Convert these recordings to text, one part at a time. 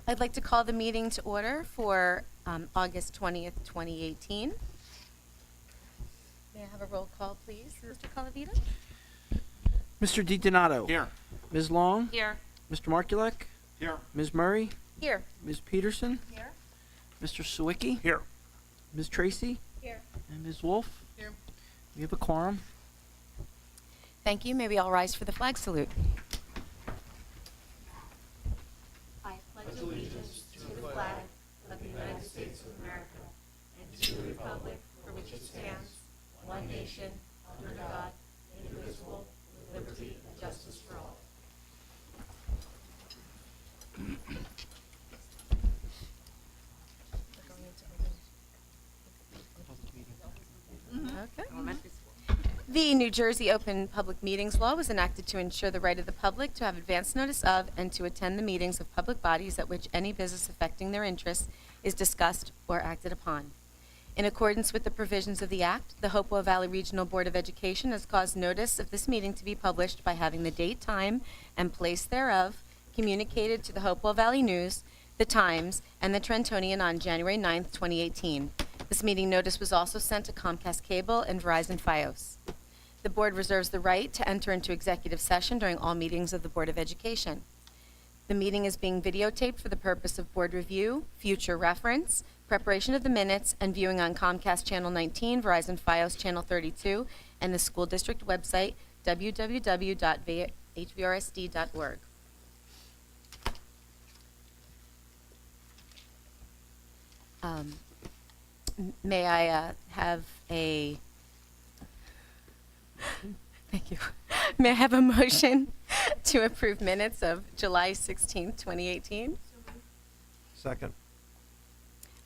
I'd like to call the meeting to order for August 20th, 2018. May I have a roll call, please, Mr. Calavita? Mr. DiDonato. Here. Ms. Long. Here. Mr. Markulek. Here. Ms. Murray. Here. Ms. Peterson. Here. Mr. Sawicki. Here. Ms. Tracy. Here. And Ms. Wolf. Here. We have a quorum. Thank you. May we all rise for the flag salute. I pledge allegiance to the flag of the United States of America and to the republic for which it stands, one nation, under God, indivisible, with liberty and justice for all. Okay. The New Jersey Open Public Meetings Law was enacted to ensure the right of the public to have advance notice of and to attend the meetings of public bodies at which any business affecting their interests is discussed or acted upon. In accordance with the provisions of the Act, the Hopewell Valley Regional Board of Education has caused notice of this meeting to be published by having the date, time, and place thereof communicated to the Hopewell Valley News, the Times, and the Trentonian on January 9th, 2018. This meeting notice was also sent to Comcast Cable and Verizon Fios. The board reserves the right to enter into executive session during all meetings of the Board of Education. The meeting is being videotaped for the purpose of board review, future reference, preparation of the minutes, and viewing on Comcast Channel 19, Verizon Fios Channel 32, and the school district website, www.hvrsd.org. May I have a... Thank you. May I have a motion to approve minutes of July 16th, 2018? Second.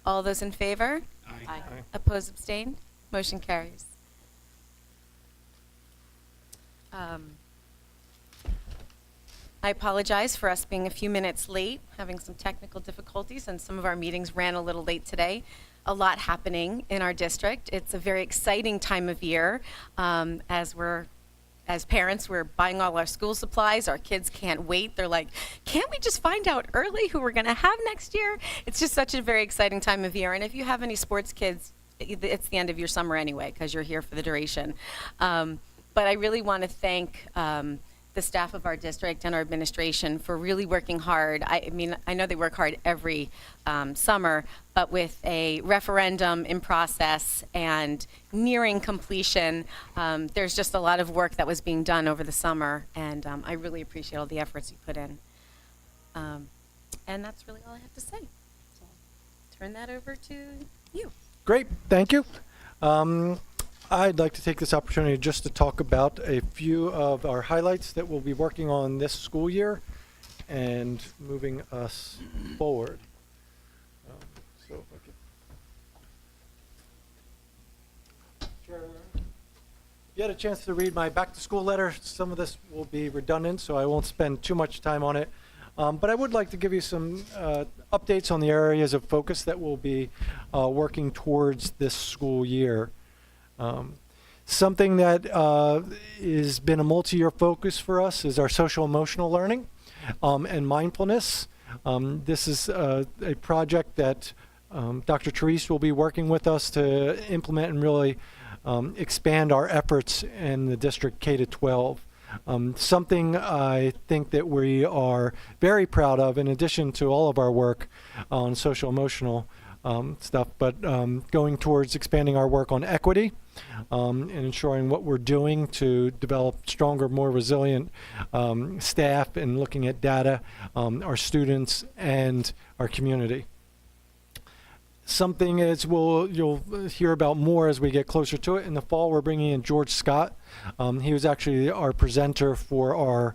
All those in favor? Aye. Oppose, abstain? Motion carries. I apologize for us being a few minutes late, having some technical difficulties, and some of our meetings ran a little late today. A lot happening in our district. It's a very exciting time of year. As parents, we're buying all our school supplies. Our kids can't wait. They're like, can't we just find out early who we're going to have next year? It's just such a very exciting time of year. And if you have any sports kids, it's the end of your summer anyway, because you're here for the duration. But I really want to thank the staff of our district and our administration for really working hard. I mean, I know they work hard every summer, but with a referendum in process and nearing completion, there's just a lot of work that was being done over the summer, and I really appreciate all the efforts you put in. And that's really all I have to say. So I'll turn that over to you. Great, thank you. I'd like to take this opportunity just to talk about a few of our highlights that we'll be working on this school year and moving us forward. So if I could. Sure. You had a chance to read my back to school letter. Some of this will be redundant, so I won't spend too much time on it. But I would like to give you some updates on the areas of focus that we'll be working towards this school year. Something that has been a multi-year focus for us is our social emotional learning and mindfulness. This is a project that Dr. Therese will be working with us to implement and really expand our efforts in the district K-12. Something I think that we are very proud of, in addition to all of our work on social emotional stuff, but going towards expanding our work on equity and ensuring what we're doing to develop stronger, more resilient staff, and looking at data, our students, and our community. Something is you'll hear about more as we get closer to it. In the fall, we're bringing in George Scott. He was actually our presenter for our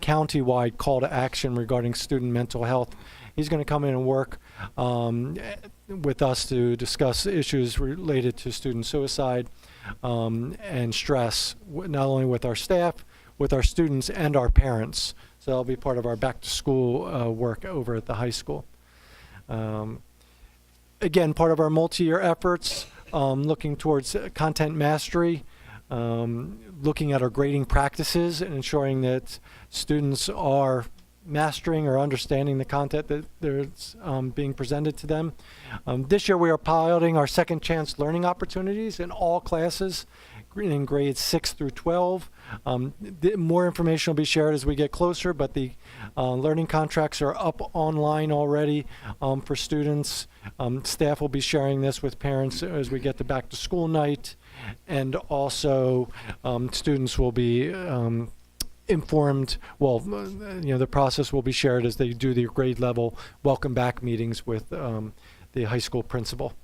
county-wide call to action regarding student mental health. He's going to come in and work with us to discuss issues related to student suicide and stress, not only with our staff, with our students, and our parents. So that'll be part of our back-to-school work over at the high school. Again, part of our multi-year efforts, looking towards content mastery, looking at our grading practices and ensuring that students are mastering or understanding the content that there's being presented to them. This year we are piloting our second chance learning opportunities in all classes in grades 6 through 12. More information will be shared as we get closer, but the learning contracts are up online already for students. Staff will be sharing this with parents as we get to back to school night, and also students will be informed. Well, the process will be shared as they do the grade level welcome back meetings with the high school principal.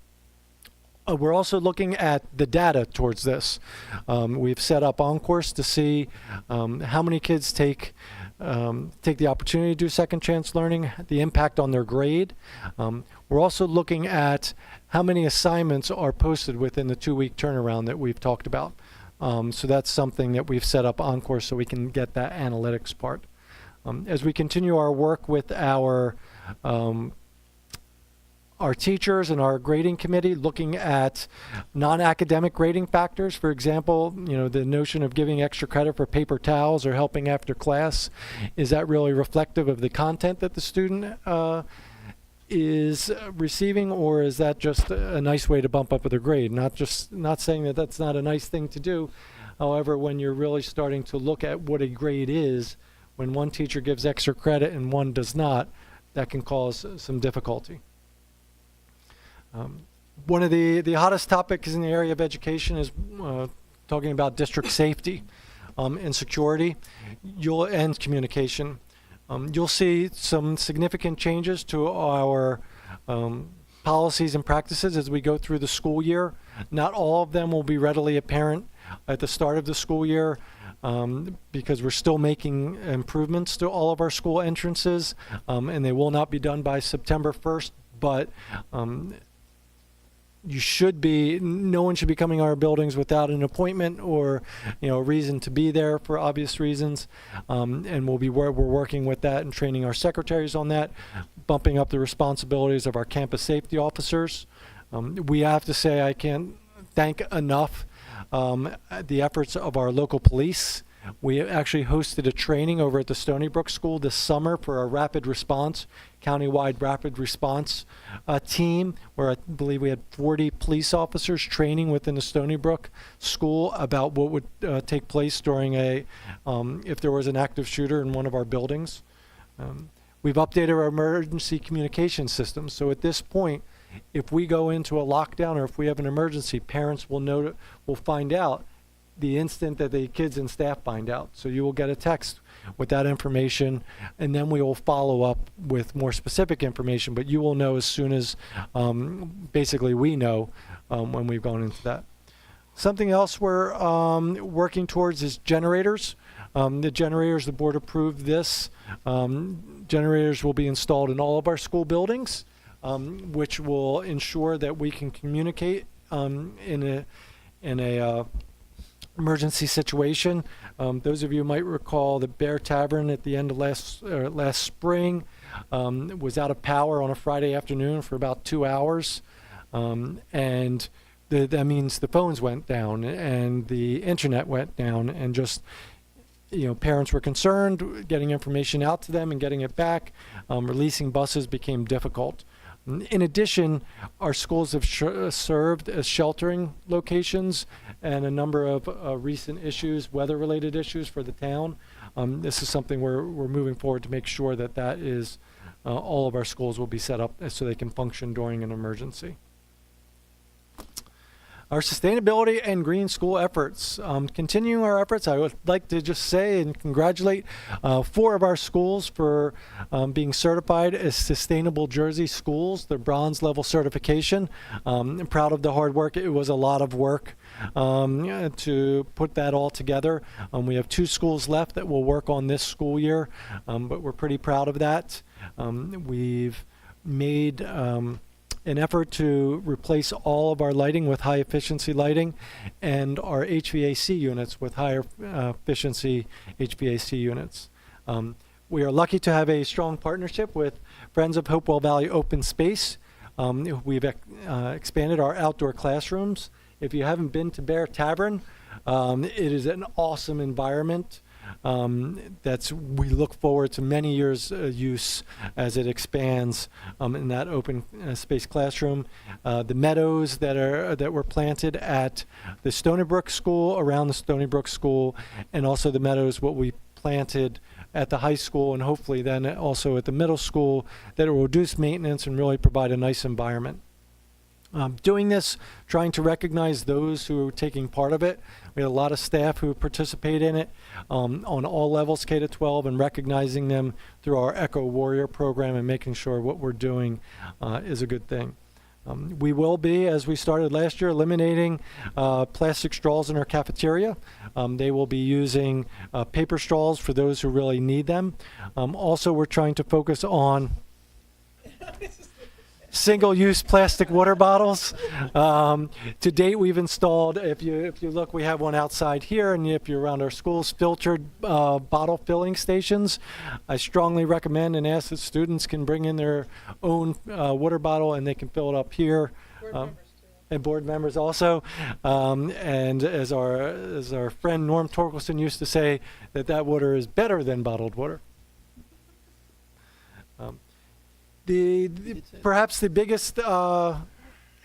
We're also looking at the data towards this. We've set up OnCourse to see how many kids take the opportunity to do second chance learning, the impact on their grade. We're also looking at how many assignments are posted within the 2-week turnaround that we've talked about. So that's something that we've set up OnCourse so we can get that analytics part. As we continue our work with our teachers and our grading committee, looking at non-academic grading factors. For example, the notion of giving extra credit for paper towels or helping after class. Is that really reflective of the content that the student is receiving, or is that just a nice way to bump up their grade? Not saying that that's not a nice thing to do. However, when you're really starting to look at what a grade is, when one teacher gives extra credit and one does not, that can cause some difficulty. One of the hottest topics in the area of education is talking about district safety and security and communication. You'll see some significant changes to our policies and practices as we go through the school year. Not all of them will be readily apparent at the start of the school year because we're still making improvements to all of our school entrances, and they will not be done by September 1st, but no one should be coming to our buildings without an appointment or a reason to be there for obvious reasons. And we're working with that and training our secretaries on that, bumping up the responsibilities of our campus safety officers. We have to say I can't thank enough the efforts of our local police. We actually hosted a training over at the Stony Brook School this summer for our rapid response, countywide rapid response team, where I believe we had 40 police officers training within the Stony Brook School about what would take place during if there was an active shooter in one of our buildings. We've updated our emergency communication systems, so at this point, if we go into a lockdown or if we have an emergency, parents will find out the instant that the kids and staff find out. So you will get a text with that information, and then we will follow up with more specific information, but you will know as soon as basically we know when we've gone into that. Something else we're working towards is generators. The generators, the board approved this. Generators will be installed in all of our school buildings, which will ensure that we can communicate in a emergency situation. Those of you might recall the Bear Tavern at the end of last spring was out of power on a Friday afternoon for about 2 hours, and that means the phones went down and the internet went down, and just parents were concerned getting information out to them and getting it back. Releasing buses became difficult. In addition, our schools have served as sheltering locations, and a number of recent issues, weather-related issues for the town. This is something we're moving forward to make sure that is all of our schools will be set up so they can function during an emergency. Our sustainability and green school efforts. Continuing our efforts, I would like to just say and congratulate 4 of our schools for being certified as Sustainable Jersey Schools, the bronze level certification. I'm proud of the hard work. It was a lot of work to put that all together. We have 2 schools left that will work on this school year, but we're pretty proud of that. We've made an effort to replace all of our lighting with high efficiency lighting and our HVAC units with higher efficiency HVAC units. We are lucky to have a strong partnership with Friends of Hopewell Valley Open Space. We've expanded our outdoor classrooms. If you haven't been to Bear Tavern, it is an awesome environment. we look forward to many years use as it expands in that open space classroom. The meadows that were planted at the Stony Brook School, around the Stony Brook School, and also the meadows what we planted at the high school, and hopefully then also at the middle school, that it will reduce maintenance and really provide a nice environment. Doing this, trying to recognize those who are taking part of it. We had a lot of staff who participate in it on all levels, K to 12, and recognizing them through our Echo Warrior program and making sure what we're doing is a good thing. We will be, as we started last year, eliminating plastic straws in our cafeteria. They will be using paper straws for those who really need them. Also, we're trying to focus on single-use plastic water bottles. To date, we've installed, if you look, we have one outside here, and if you're around our schools, filtered bottle filling stations. I strongly recommend and ask that students can bring in their own water bottle, and they can fill it up here. And board members also. And as our friend Norm Torkelson used to say, that water is better than bottled water. Perhaps the biggest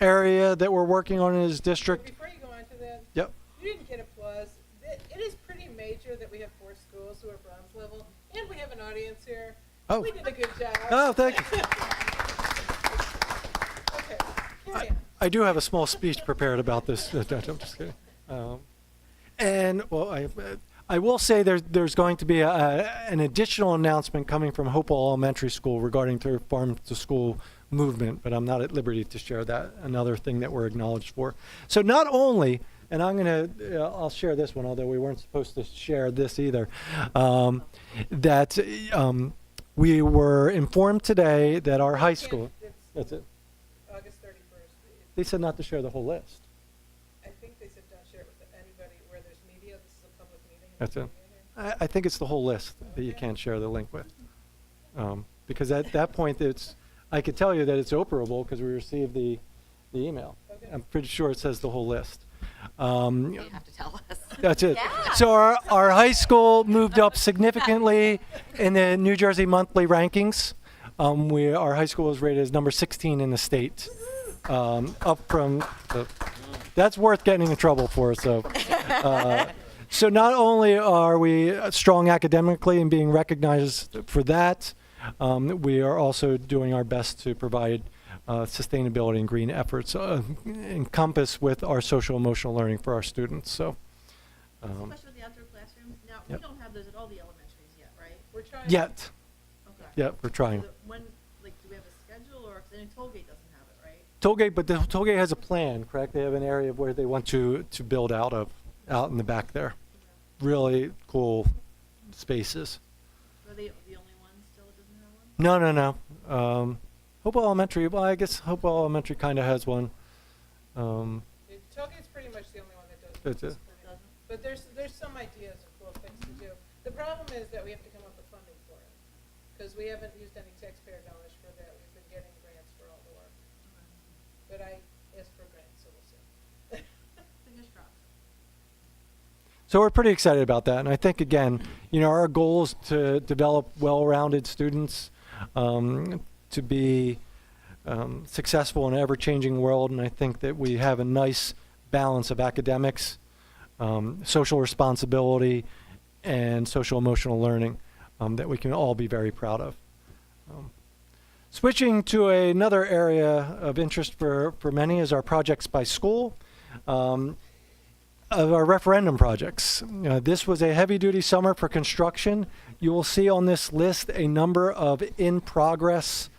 area that we're working on in his district. Before you go on to that, Yep. you didn't get applause. It is pretty major that we have 4 schools who are bronze level, and we have an audience here. Oh. We did a good job. Oh, thank you. Okay, carry on. I do have a small speech prepared about this. I'm just kidding. And well, I will say there's going to be an additional announcement coming from Hopewell Elementary School regarding their farm to school movement, but I'm not at liberty to share that. Another thing that we're acknowledged for. So not only, and I'll share this one, although we weren't supposed to share this either, that we were informed today that our high school, that's it. August 31st. They said not to share the whole list. I think they said don't share it with anybody where there's media. This is a public meeting. That's it. Media here. I think it's the whole list that you can't share the link with. Because at that point, I could tell you that it's operable because we received the email. Okay. I'm pretty sure it says the whole list. You have to tell us. That's it. Yeah. So our high school moved up significantly in the New Jersey monthly rankings. Our high school is rated as number 16 in the state, up from that's worth getting in trouble for. So not only are we strong academically and being recognized for that, we are also doing our best to provide sustainability and green efforts encompass with our social emotional learning for our students. So. Especially with the outdoor classrooms. Now, Yep. we don't have those at all the elementaries yet, right? We're trying. Yet. Okay. Yeah, we're trying. So when, do we have a schedule, or, because Tollgate doesn't have it, right? Tollgate, but the Tollgate has a plan, correct? They have an area where they want to build out in the back there. Really cool spaces. Are they the only one still that doesn't have one? No. Hopewell Elementary, well, I guess Hopewell Elementary kind of has one. Tollgate's pretty much the only one that does. That's it. Doesn't? But there's some ideas and cool things to do. The problem is that we have to come up with funding for it, because we haven't used any taxpayer dollars for that. We've been getting grants for all the work. But I asked for grants, so we'll see. Fingers crossed. So we're pretty excited about that. And I think, again, our goal is to develop well-rounded students, to be successful in an ever-changing world. And I think that we have a nice balance of academics, social responsibility, and social emotional learning that we can all be very proud of. Switching to another area of interest for many is our projects by school. Of our referendum projects. This was a heavy-duty summer for construction. You will see on this list a number of in-progress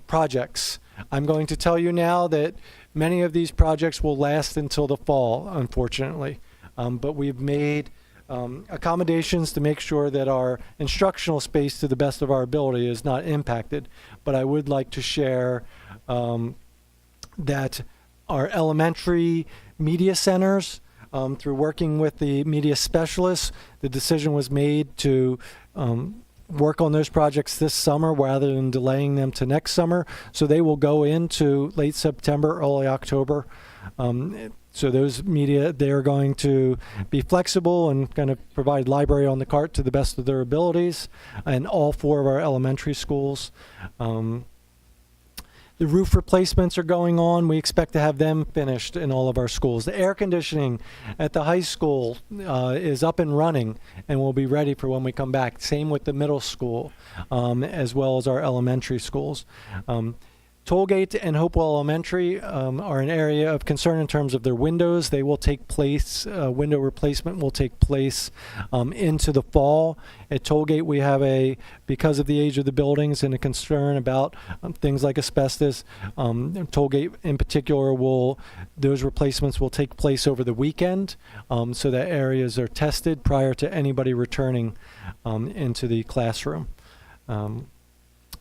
projects. I'm going to tell you now that many of these projects will last until the fall, unfortunately. But we've made accommodations to make sure that our instructional space, to the best of our ability, is not impacted. But I would like to share that our elementary media centers, through working with the media specialists, the decision was made to work on those projects this summer rather than delaying them to next summer. So they will go into late September, early October. So those media, they're going to be flexible and kind of provide library on the cart to the best of their abilities in all 4 of our elementary schools. The roof replacements are going on. We expect to have them finished in all of our schools. The air conditioning at the high school is up and running and will be ready for when we come back. Same with the middle school, as well as our elementary schools. Tollgate and Hopewell Elementary are an area of concern in terms of their windows. They will take place, window replacement will take place into the fall. At Tollgate, we have because of the age of the buildings and a concern about things like asbestos, Tollgate in particular those replacements will take place over the weekend so that areas are tested prior to anybody returning into the classroom.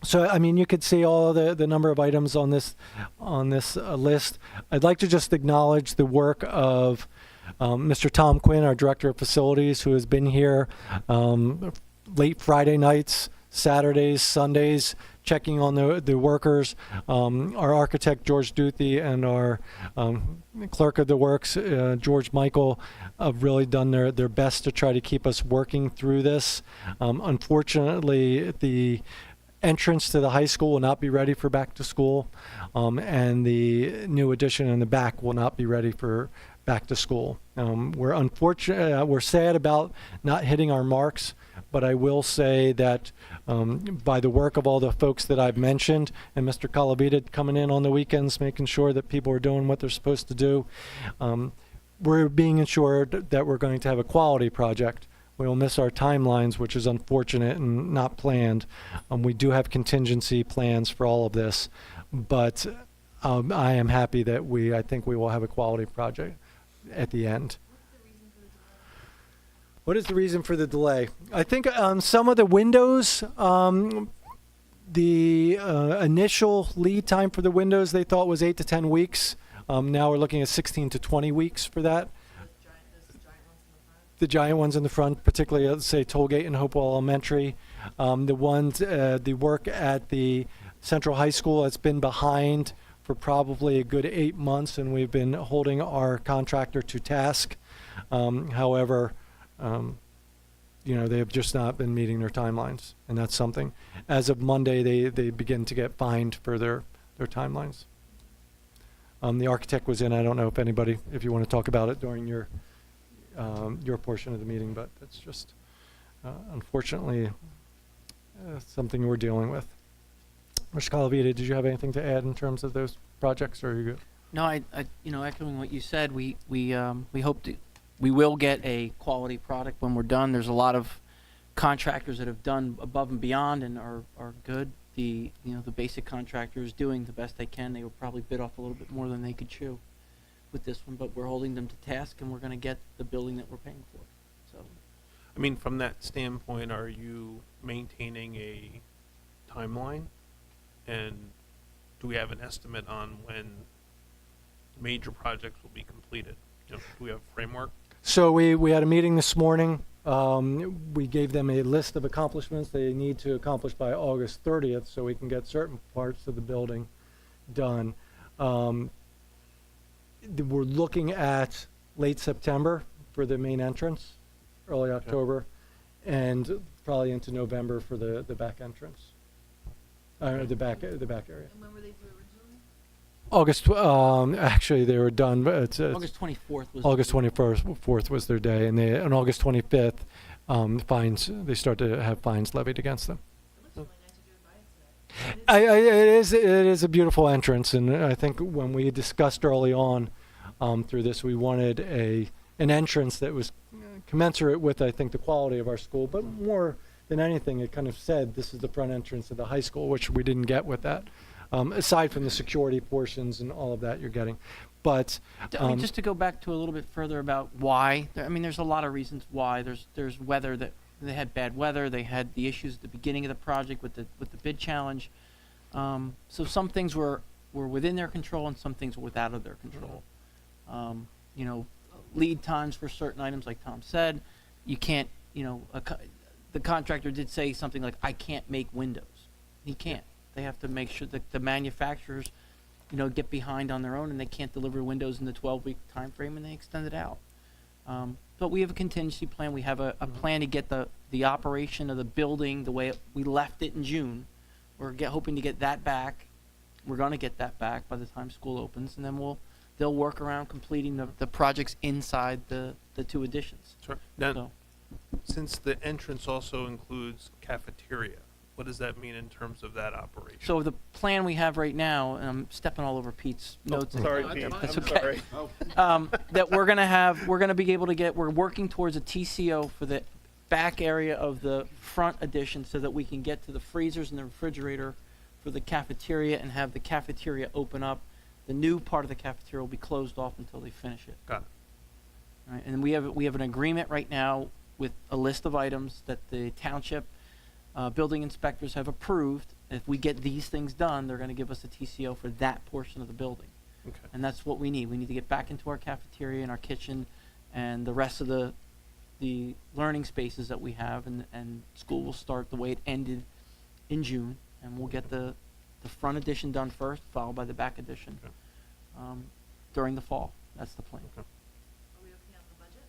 So, I mean, you could see all the number of items on this list. I'd like to just acknowledge the work of Mr. Tom Quinn, our Director of Facilities, who has been here late Friday nights, Saturdays, Sundays, checking on the workers. Our architect, George Duthie, and our clerk of the works, George Michael, have really done their best to try to keep us working through this. Unfortunately, the entrance to the high school will not be ready for back to school, and the new addition in the back will not be ready for back to school. We're sad about not hitting our marks, but I will say that by the work of all the folks that I've mentioned, and Mr. Calavita coming in on the weekends, making sure that people are doing what they're supposed to do, we're being assured that we're going to have a quality project. We will miss our timelines, which is unfortunate and not planned. We do have contingency plans for all of this, but I am happy that I think we will have a quality project at the end. What is the reason for the delay? I think some of the windows, the initial lead time for the windows they thought was 8 to 10 weeks. Now we're looking at 16 to 20 weeks for that. The giant ones in the front, particularly, let's say, Tollgate and Hopewell Elementary. The work at the Central High School has been behind for probably a good 8 months, and we've been holding our contractor to task. However, they have just not been meeting their timelines, and that's something. As of Monday, they begin to get fined for their timelines. The architect was in. I don't know if you want to talk about it during your portion of the meeting, but it's just unfortunately something we're dealing with. Mr. Calavita, did you have anything to add in terms of those projects, or are you good? No, I echoing what you said, we hope we will get a quality product when we're done. There's a lot of contractors that have done above and beyond and are good. The basic contractors doing the best they can. They will probably bid off a little bit more than they could chew with this one, but we're holding them to task, and we're going to get the building that we're paying for. So, I mean, from that standpoint, are you maintaining a timeline? And do we have an estimate on when major projects will be completed? Do we have a framework? So we had a meeting this morning. We gave them a list of accomplishments they need to accomplish by August 30th so we can get certain parts of the building done. We're looking at late September for the main entrance, early October, and probably into November for the back entrance, the back area. And when were they due originally? August. Actually, they were done. But it's August 24th was August 4th was their day, and on August 25th, fines. They start to have fines levied against them. It looks really nice to do it by itself. It is a beautiful entrance, and I think when we discussed early on through this, we wanted an entrance that was commensurate with, I think, the quality of our school, but more than anything, it kind of said this is the front entrance of the high school, which we didn't get with that, aside from the security portions and all of that you're getting. But I mean, just to go back to a little bit further about why. There's a lot of reasons why. There's weather that they had bad weather. They had the issues at the beginning of the project with the bid challenge. So some things were within their control, and some things were without of their control. Lead times for certain items, like Tom said, you can't. The contractor did say something like, "I can't make windows." He can't. They have to make sure that the manufacturers get behind on their own and they can't deliver windows in the 12-week time frame, and they extend it out. But we have a contingency plan. We have a plan to get the operation of the building the way we left it in June. We're hoping to get that back. We're going to get that back by the time school opens, and then they'll work around completing the projects inside the 2 additions. Sure. Now, So, since the entrance also includes cafeteria, what does that mean in terms of that operation? so the plan we have right now, and I'm stepping all over Pete's notes. sorry, No, Pete. That's I'm okay. sorry. That we're gonna be able to get. We're working towards a TCO for the back area of the front addition, so that we can get to the freezers and the refrigerator for the cafeteria and have the cafeteria open up. The new part of the cafeteria will be closed off until they finish it. Got it. All right, and we have an agreement right now with a list of items that the township building inspectors have approved. If we get these things done, they're going to give us a TCO for that portion of the building. Okay. And that's what we need. We need to get back into our cafeteria and our kitchen and the rest of the learning spaces that we have, and school will start the way it ended in June, and we'll get the front addition done first, followed by the back addition Okay. during the fall. That's the plan. Okay. Are we okay on the budget?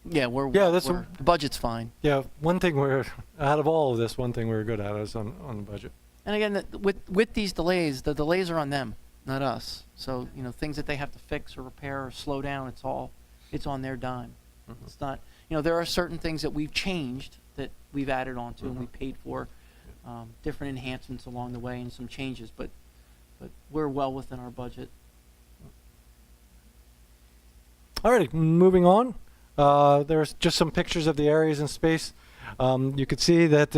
Yeah, Yeah, the budget's fine. Yeah, one thing out of all of this, one thing we're good at is on the budget. And again, with these delays, the delays are on them, not us. So, things that they have to fix or repair or slow down, it's on their dime. Mhm. It's not, there are certain things that we've changed that we've added on to and Mhm. we paid for, different enhancements along the way and some changes, but we're well within our budget. All right, moving on. There's just some pictures of the areas in space. You could see that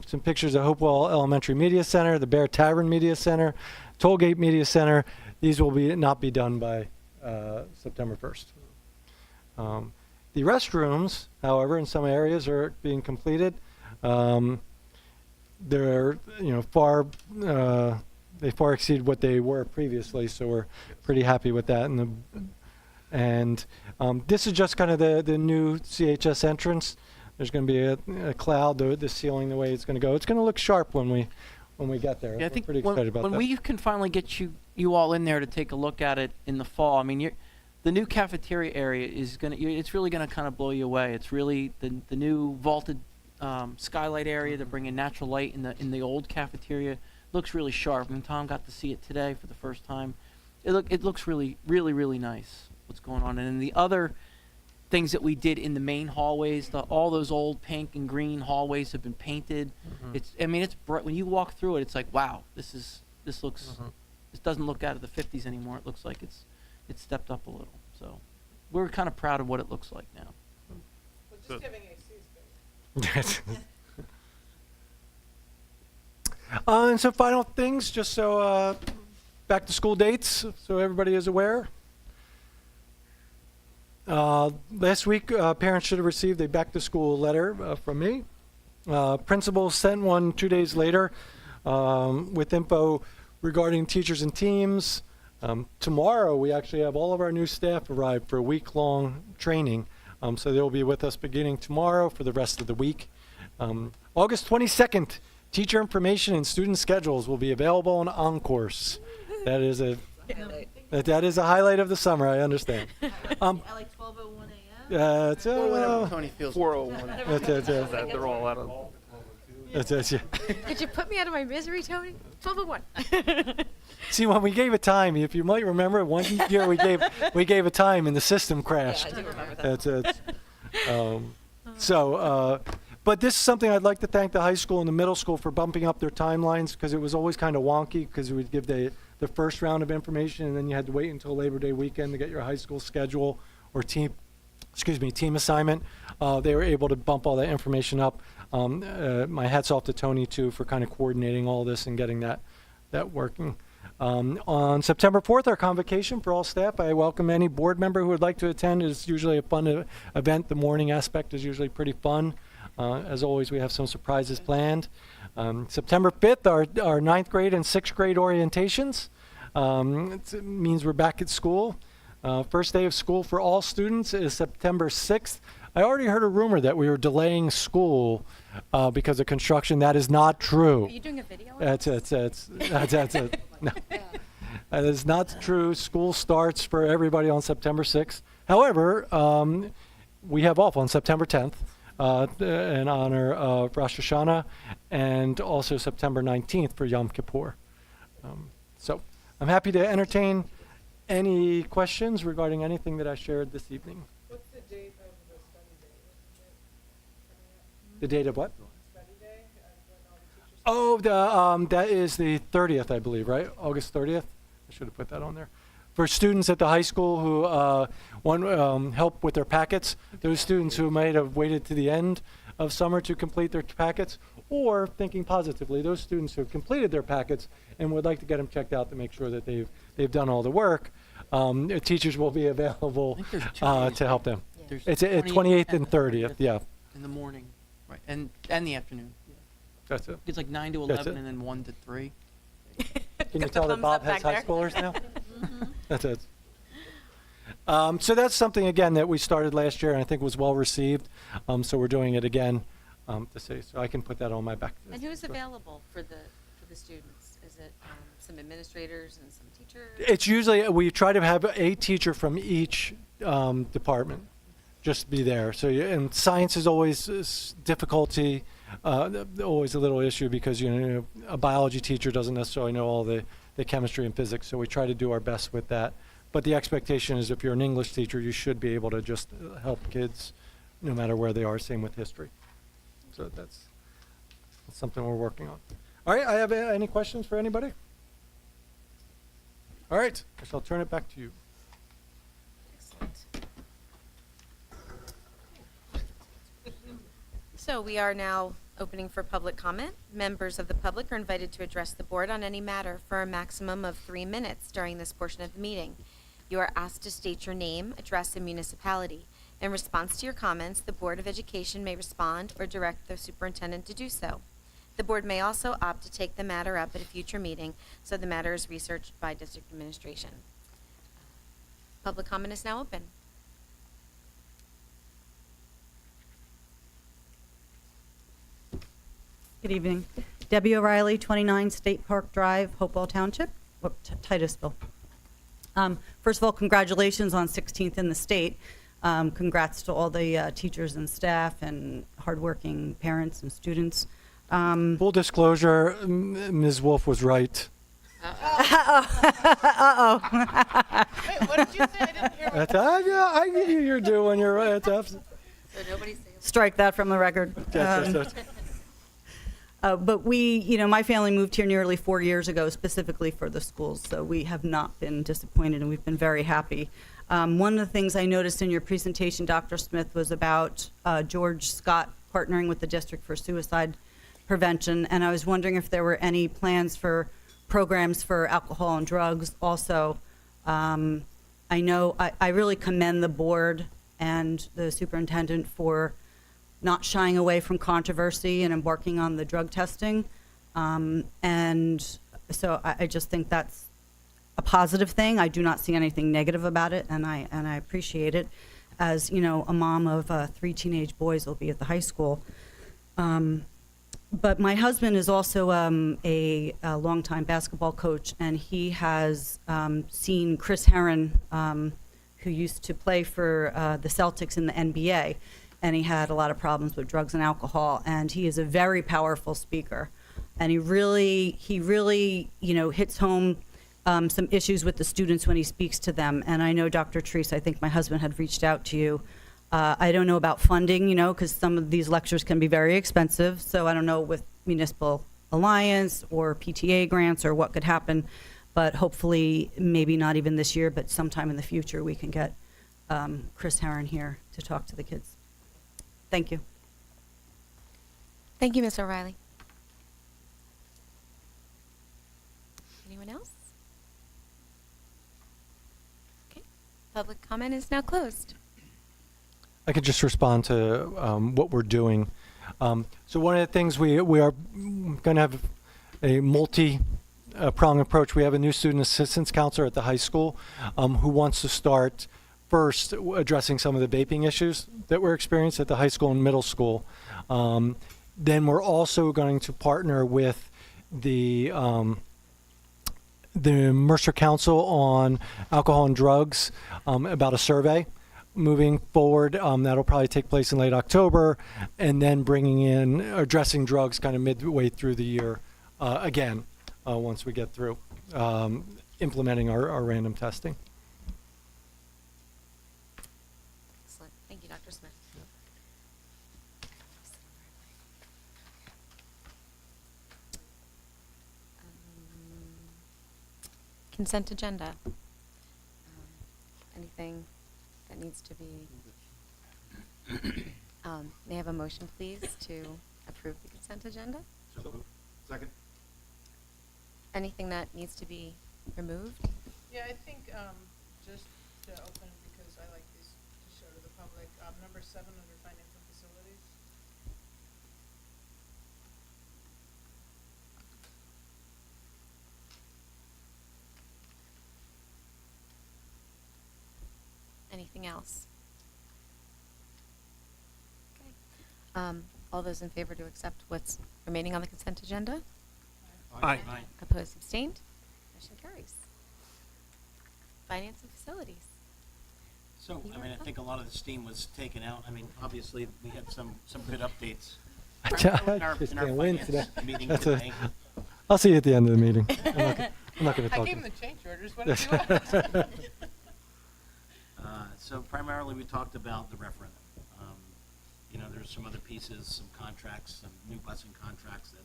some pictures of Hopewell Elementary Media Center, the Bear Tavern Media Center, Tollgate Media Center. These will not be done by September 1st. The restrooms, however, in some areas are being completed. They're they far exceed what they were previously, so we're pretty happy with that. And this is just kind of the new CHS entrance. There's going to be a cloud, the ceiling, the way it's going to go. It's going to look sharp when we get there. Yeah, I We're think pretty excited about when that. we can finally get you all in there to take a look at it in the fall, I mean, the new cafeteria area it's really gonna kind of blow you away. It's really the new vaulted skylight area to bring in natural light in the old cafeteria. Looks really sharp. I mean, Tom got to see it today for the first time. It looks really, really, really nice. What's going on? And then the other things that we did in the main hallways, all those old pink and green hallways have been painted. Mhm. It's bright. When you walk through it, it's like, wow, this looks. Mhm. This doesn't look out of the 50s anymore. It looks like it's stepped up a little. So we're kind of proud of what it looks like now. Well, just Good. having AC is good. And some final things, just so back to school dates, so everybody is aware. Last week, parents should have received a back to school letter from me. Principal sent one 2 days later with info regarding teachers and teams. Tomorrow, we actually have all of our new staff arrive for a week-long training. So they'll be with us beginning tomorrow for the rest of the week. August 22nd, teacher information and student schedules will be available on OnCourse. That is a highlight of the summer, I understand. At like 12:01 a.m.? It's, Tony feels. 401. They're all out of. yeah. Could you put me out of my misery, Tony? 12:01. See, when we gave a time, if you might remember, one year we gave a time and the system crashed. Yeah, I do remember that. But this is something I'd like to thank the high school and the middle school for bumping up their timelines, because it was always kind of wonky, because we would give the first round of information and then you had to wait until Labor Day weekend to get your high school schedule or team assignment. They were able to bump all that information up. My hat's off to Tony too for kind of coordinating all this and getting that working. On September 4th, our convocation for all staff. I welcome any board member who would like to attend. It's usually a fun event. The morning aspect is usually pretty fun. As always, we have some surprises planned. September 5th, our 9th grade and 6th grade orientations. It means we're back at school. First day of school for all students is September 6th. I already heard a rumor that we were delaying school because of construction. That is not true. Are you doing a video? That's it. No. That is not true. School starts for everybody on September 6th. However, we have off on September 10th in honor of Rosh Hashanah, and also September 19th for Yom Kippur. So I'm happy to entertain any questions regarding anything that I shared this evening. What's the date of the study day? Isn't it The date of what? study day? When all the teachers. Oh, that is the 30th, I believe, right? August 30th? I should have put that on there. For students at the high school who want help with their packets, those students who might have waited to the end of summer to complete their packets, or thinking positively, those students who have completed their packets and would like to get them checked out to make sure that they've done all the work, teachers will be available I think there's 2 days, to help them. There's It's at 28th and 30th, yeah, in the morning, right, and the afternoon. that's it. It's like 9 to That's 11 it. and then 1 to 3. Can you Got the tell that thumbs Bob up has back high there. schoolers now? That's it. So that's something, again, that we started last year and I think was well received. So we're doing it again to say, so I can put that on my back. And who's available for the students? Is it some administrators and some teachers? It's usually, we try to have a teacher from each department just be there. So, and science is always difficulty, always a little issue because, a biology teacher doesn't necessarily know all the chemistry and physics. So we try to do our best with that. But the expectation is if you're an English teacher, you should be able to just help kids no matter where they are, same with history. So that's something we're working on. All right, I have any questions for anybody? All right, I shall turn it back to you. Excellent. So we are now opening for public comment. Members of the public are invited to address the board on any matter for a maximum of 3 minutes during this portion of the meeting. You are asked to state your name, address, and municipality. In response to your comments, the Board of Education may respond or direct the superintendent to do so. The board may also opt to take the matter up at a future meeting, so the matter is researched by district administration. Public comment is now open. Good evening. Debbie O'Reilly, 29 State Park Drive, Hopewell Township, Titusville. First of all, congratulations on 16th in the state. Congrats to all the teachers and staff and hardworking parents and students. Full disclosure, Ms. Wolf was right. Uh-oh. Wait, what did you say? I didn't hear what. Yeah, I give you your due when you're right. So nobody's saying. Strike that from the record. That's But we, my family moved here nearly 4 years ago specifically for the schools, so we have not been disappointed and we've been very happy. One of the things I noticed in your presentation, Dr. Smith, was about George Scott partnering with the district for suicide prevention, and I was wondering if there were any plans for programs for alcohol and drugs also. I know I really commend the board and the superintendent for not shying away from controversy and embarking on the drug testing. And so I just think that's a positive thing. I do not see anything negative about it, and I appreciate it. As a mom of 3 teenage boys will be at the high school. But my husband is also a longtime basketball coach, and he has seen Chris Herron, who used to play for the Celtics in the NBA, and he had a lot of problems with drugs and alcohol, and he is a very powerful speaker, and he really hits home some issues with the students when he speaks to them. And I know, Dr. Treese, I think my husband had reached out to you. I don't know about funding, because some of these lectures can be very expensive. So I don't know with Municipal Alliance or PTA grants or what could happen. But hopefully, maybe not even this year, but sometime in the future, we can get Chris Herron here to talk to the kids. Thank you. Thank you, Ms. O'Reilly. Anyone else? Okay. Public comment is now closed. I could just respond to what we're doing. So one of the things we are going to have a multi-pronged approach. We have a new student assistance counselor at the high school who wants to start first addressing some of the vaping issues that we're experiencing at the high school and middle school. Then we're also going to partner with the the Mercer Council on Alcohol and Drugs about a survey moving forward. That'll probably take place in late October, and then bringing in addressing drugs kind of midway through the year again, once we get through implementing our random testing. Excellent. Thank you, Dr. Smith. Consent agenda. Anything that needs to be, may I have a motion, please, to approve the consent agenda? Second. Anything that needs to be removed? Yeah, I think, just to open, because I like these to show to the public, number 7 under finance and facilities. Anything else? Okay. All those in favor to accept what's remaining on the consent agenda? Aye. Opposed, abstained? Motion carries. Finance and facilities. So, I mean, I think a lot of the steam was taken out. I mean, obviously, we had some good updates. I primarily just in our can't win finance today. meeting That's today. I'll see you at the end of the meeting. I'm not going to I talk. gave him the change orders, what did you want? So primarily, we talked about the referendum. You know, there's some other pieces, some contracts, some new busing contracts that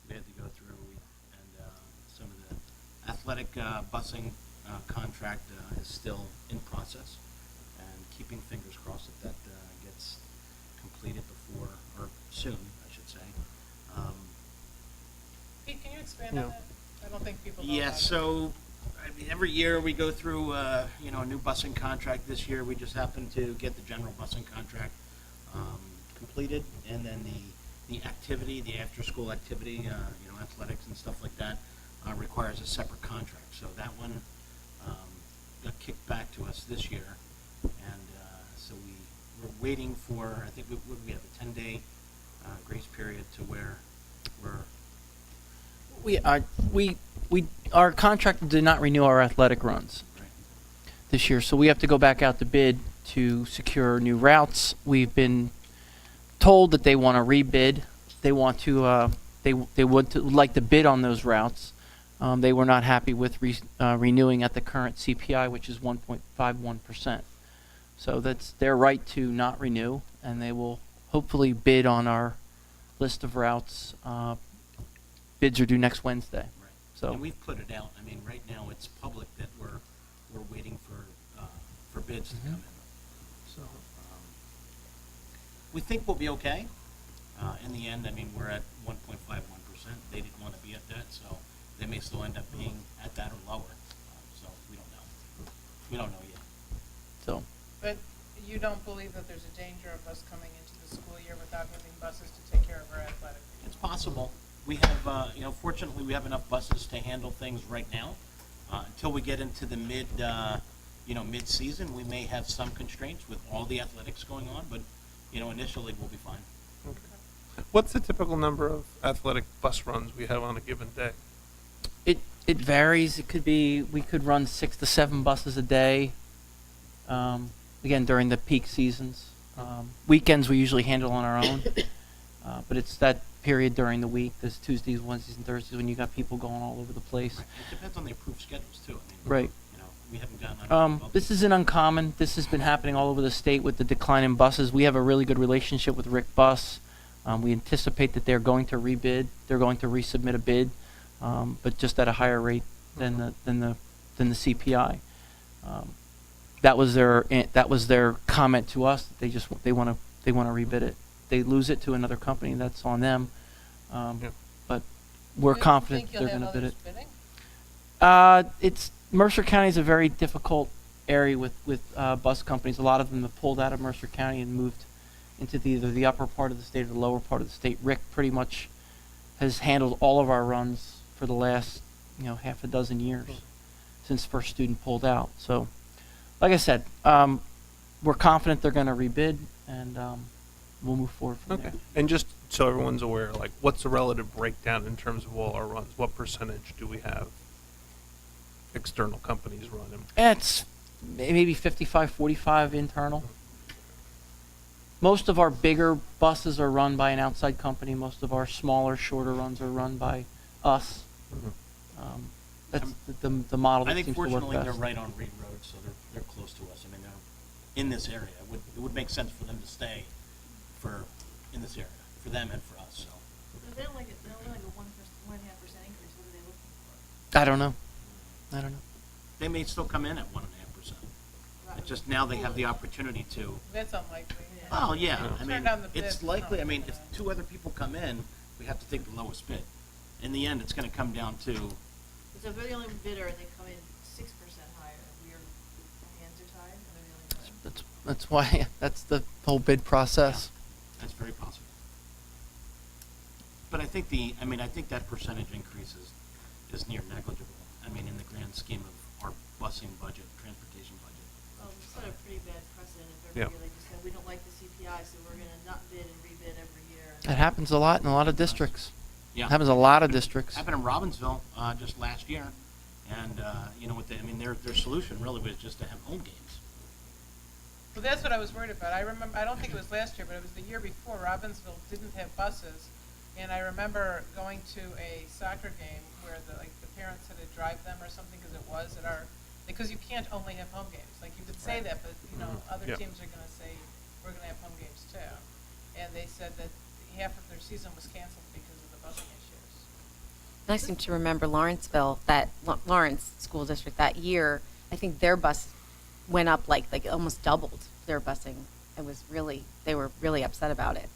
we had to go through. And some of the athletic busing contract is still in process. And keeping fingers crossed that gets completed before, or soon, I should say. Pete, can you expand on that? I don't think people know Yeah, about it. so I mean, every year we go through, you know, a new busing contract. This year we just happened to get the general busing contract completed, and then the activity, the after-school activity, you know, athletics and stuff like that, requires a separate contract. So that one got kicked back to us this year, and so we're waiting for. I think we have a 10-day grace period to where Our contractor did not renew our athletic runs right. this year, so we have to go back out to bid to secure new routes. We've been told that they want to rebid. They want to, they would like to bid on those routes. They were not happy with renewing at the current CPI, which is 1.51%. So that's their right to not renew, and they will hopefully bid on our list of routes. Bids are due next Wednesday. Right. So And we've put it out. I mean, right now it's public that we're waiting for bids to come in. So we think we'll be okay. In the end, I mean, we're at 1.51%. They didn't want to be at that, so they may still end up being at that or lower. So we don't know. We don't know yet. so But you don't believe that there's a danger of us coming into the school year without having buses to take care of our athletic? It's possible. We have, you know, fortunately, we have enough buses to handle things right now. Until we get into the mid-season, we may have some constraints with all the athletics going on, but, you know, initially we'll be fine. What's the typical number of athletic bus runs we have on a given day? it varies. It could be, we could run 6 to 7 buses a day. Again, during the peak seasons. Weekends we usually handle on our own, but it's that period during the week. There's Tuesdays, Wednesdays, and Thursdays when you got people going all over the place. Right. It depends on the approved schedules too. I mean, Right. You know, we haven't gotten. This isn't uncommon. This has been happening all over the state with the decline in buses. We have a really good relationship with Rick Bus. We anticipate that they're going to rebid. They're going to resubmit a bid, but just at a higher rate than the CPI. That was their comment to us. They want to rebid it. They lose it to another company. That's on them. But we're confident they're going to bid it. It's Mercer County is a very difficult area with bus companies. A lot of them have pulled out of Mercer County and moved into either the upper part of the state or the lower part of the state. Rick pretty much has handled all of our runs for the last, half a dozen years since first student pulled out. So, like I said, we're confident they're going to rebid, and we'll move forward from there. And just so everyone's aware, like, what's the relative breakdown in terms of all our runs? What percentage do we have? external companies run them? It's maybe 55-45 internal. Most of our bigger buses are run by an outside company. Most of our smaller, shorter runs are run by us. That's the model that I think seems to work fortunately they're best. right on Reed Road, so they're close to us. I mean, they're in this area. It would make sense for them to stay in this area, for them and for us, so. If they don't like it, they only like a 1.5% increase, what are they looking for? I don't know. They may still come in at 1.5%. Right. It's just now they have the opportunity to. That's unlikely. Oh, yeah, Yeah. I Turn mean, down the bid, it's no. likely, I mean, if 2 other people come in, we have to take the lowest bid. In the end, it's gonna come down to, So if they're the only bidder and they come in 6% higher, our hands are tied, and they're the only bidder? That's why that's the whole bid process. that's very possible. But I think I think that percentage increase is near negligible. I mean, in the grand scheme of our busing budget, transportation budget. Well, we set a pretty bad precedent if Yeah. everybody, like you said, we don't like the CPI, so we're gonna not bid and rebid every year. That happens a lot in a lot of districts. Yeah. It happens in a lot of districts. Happened in Robbinsville just last year, and their solution really was just to have home games. Well, that's what I was worried about. I remember, I don't think it was last year, but it was the year before. Robbinsville didn't have buses, and I remember going to a soccer game where the parents had to drive them or something because you can't only have home games. Like you could say that, but other Yeah. teams are going to say we're going to have home games too, and they said that half of their season was canceled because of the busing issues. And I seem to remember Lawrenceville, Lawrence School District, that year, I think their bus went up like almost doubled their busing. They were really upset about it.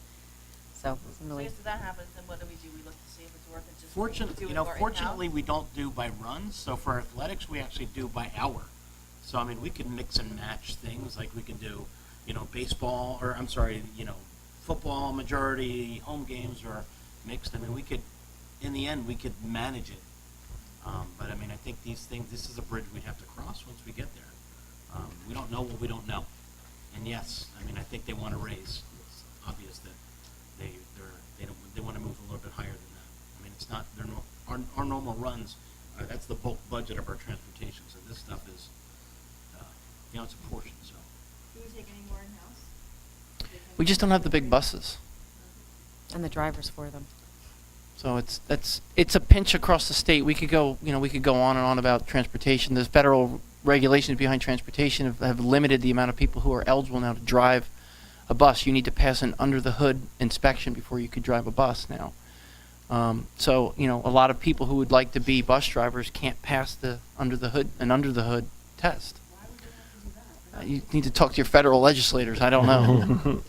So, So I really, guess if that happens, then what do? We look to see if it's worth it, just do it more Fortunately, in-house? we don't do by runs. So for athletics, we actually do by hour. So I mean, we can mix and match things. Like we can do, baseball, or football majority, home games, or mixed. I mean, in the end, we could manage it. But I mean, I think this is a bridge we'd have to cross once we get there. We don't know what we don't know. And yes, I mean, I think they want to raise. It's obvious that they want to move a little bit higher than that. I mean, it's not our normal runs. That's the bulk budget of our transportation. So this stuff is, it's a portion. So Do we take any more in-house? We just don't have the big buses. and the drivers for them. So it's a pinch across the state. We could go on and on about transportation. There's federal regulations behind transportation have limited the amount of people who are eligible now to drive a bus. You need to pass an under the hood inspection before you could drive a bus now. So a lot of people who would like to be bus drivers can't pass the under the hood test. You need to talk to your federal legislators. I don't know.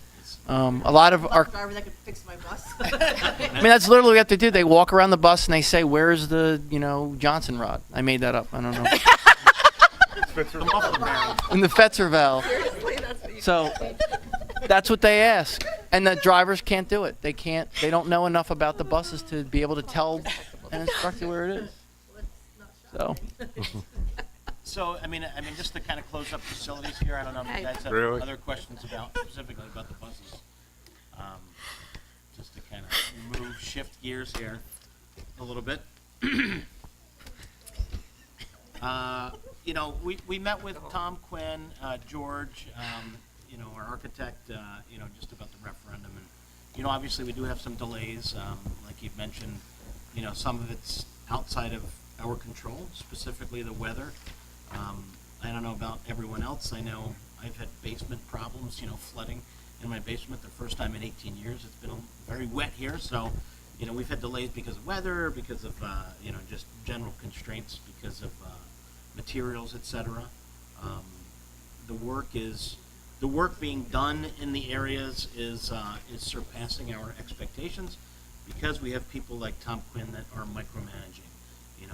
A lot of our Driver that could fix my bus. I mean, that's literally what they do. They walk around the bus and they say, "Where's the, Johnson rod?" I made that up. I don't know. In the Fetzer valve. Seriously, that's what you So that's what they ask, and the drivers can't do it. They can't. They don't know enough about the buses to be able to tell and instruct you where it is. So So, I mean, just to kind of close up facilities here, I don't know if you guys have Really? other questions specifically about the buses. Just to kind of shift gears here a little bit. We met with Tom Quinn, George, our architect, just about the referendum. And, obviously we do have some delays, like you've mentioned, some of it's outside of our control, specifically the weather. I don't know about everyone else. I know I've had basement problems, flooding in my basement the first time in 18 years. It's been very wet here, so, we've had delays because of weather, because of, just general constraints, because of materials, etc. The work being done in the areas is surpassing our expectations because we have people like Tom Quinn that are micromanaging, and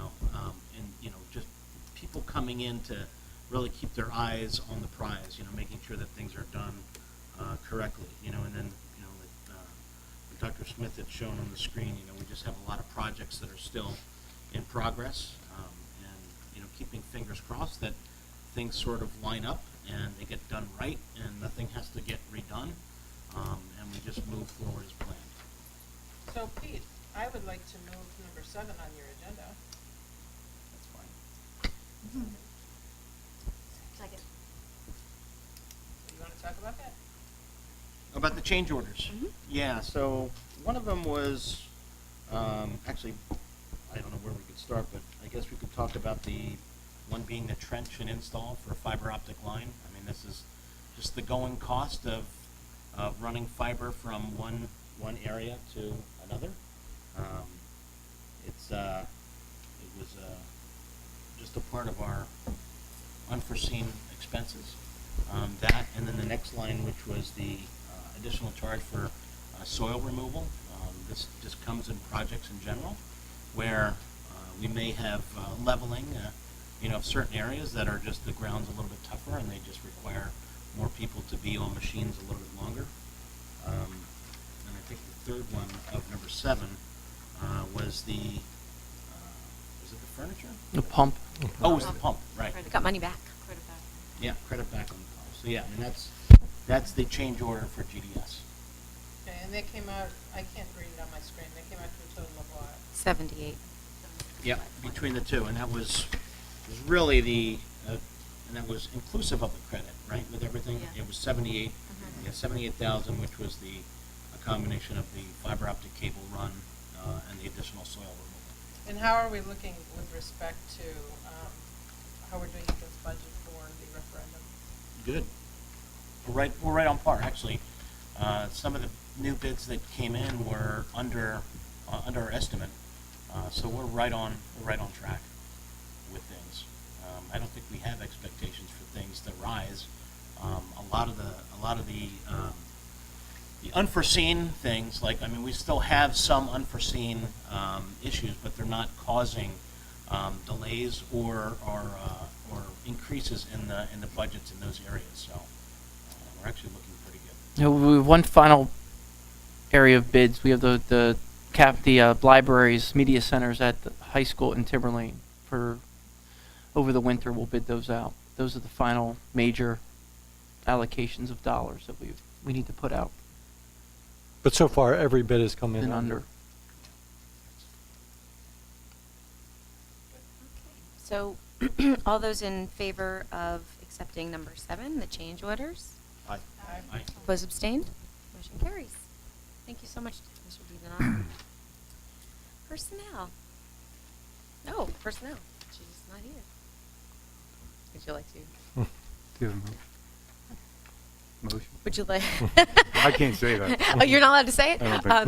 just people coming in to really keep their eyes on the prize, making sure that things are done correctly, and then, like Dr. Smith had shown on the screen, we just have a lot of projects that are still in progress, and, keeping fingers crossed that things sort of line up and they get done right and nothing has to get redone, and we just move forward as planned. So Pete, I would like to move number 7 on your agenda. That's fine. Second. You wanna talk about that? About the change orders? Yeah, so one of them was, actually, I don't know where we could start, but I guess we could talk about the one being the trench and install for a fiber optic line. I mean, this is just the going cost of running fiber from one area to another. It was just a part of our unforeseen expenses. That, and then the next line, which was the additional charge for soil removal. This just comes in projects in general, where we may have leveling, of certain areas that are just the ground's a little bit tougher, and they just require more people to be on machines a little bit longer. And I think the third one of number 7 was the was it the furniture? The pump. Oh, it was the pump, right? Got money back. Credit back. Yeah, credit back on the pump. So yeah, I mean that's the change order for GDS. Okay, and they came out, I can't read it on my screen, they came out to a total of what? 78. Yeah, between the two, and that was really and that was inclusive of the credit, right? With everything, Yeah. it was 78, 78,000, which was a combination of the fiber optic cable run and the additional soil removal. And how are we looking with respect to, how we're doing against budget for the referendum? Good. We're right on par, actually. Some of the new bids that came in were under our estimate, so we're right on track with things. I don't think we have expectations for things to rise. A lot of the unforeseen things, like, I mean, we still have some unforeseen issues, but they're not causing delays or increases in the budgets in those areas. So we're actually looking pretty good. We have one final area of bids. We have the libraries, media centers at the high school in Timberlane for over the winter. We'll bid those out. Those are the final major allocations of dollars that we need to put out But so far, every bid has come in and under. So all those in favor of accepting number 7, the change orders? Aye. Aye. Opposed, abstained? Motion carries. Thank you so much, Mr. DiDonato. Personnel. Oh, personnel. She's not here. Would you like to? Motion. Would you like? I can't say that. Oh, you're not allowed to say it? I don't think-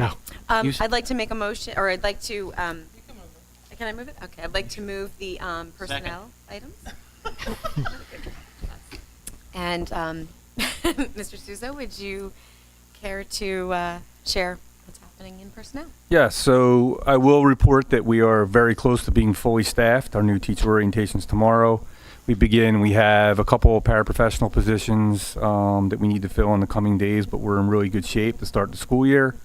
no. You s- I'd like to make a motion, or I'd like to, You can move it. can I move it? Okay, I'd like to move the personnel items. And Mr. Souza, would you care to share what's happening in personnel? Yes, so I will report that we are very close to being fully staffed. Our new teacher orientation's tomorrow. We have a couple of paraprofessional positions that we need to fill in the coming days, but we're in really good shape to start the school year.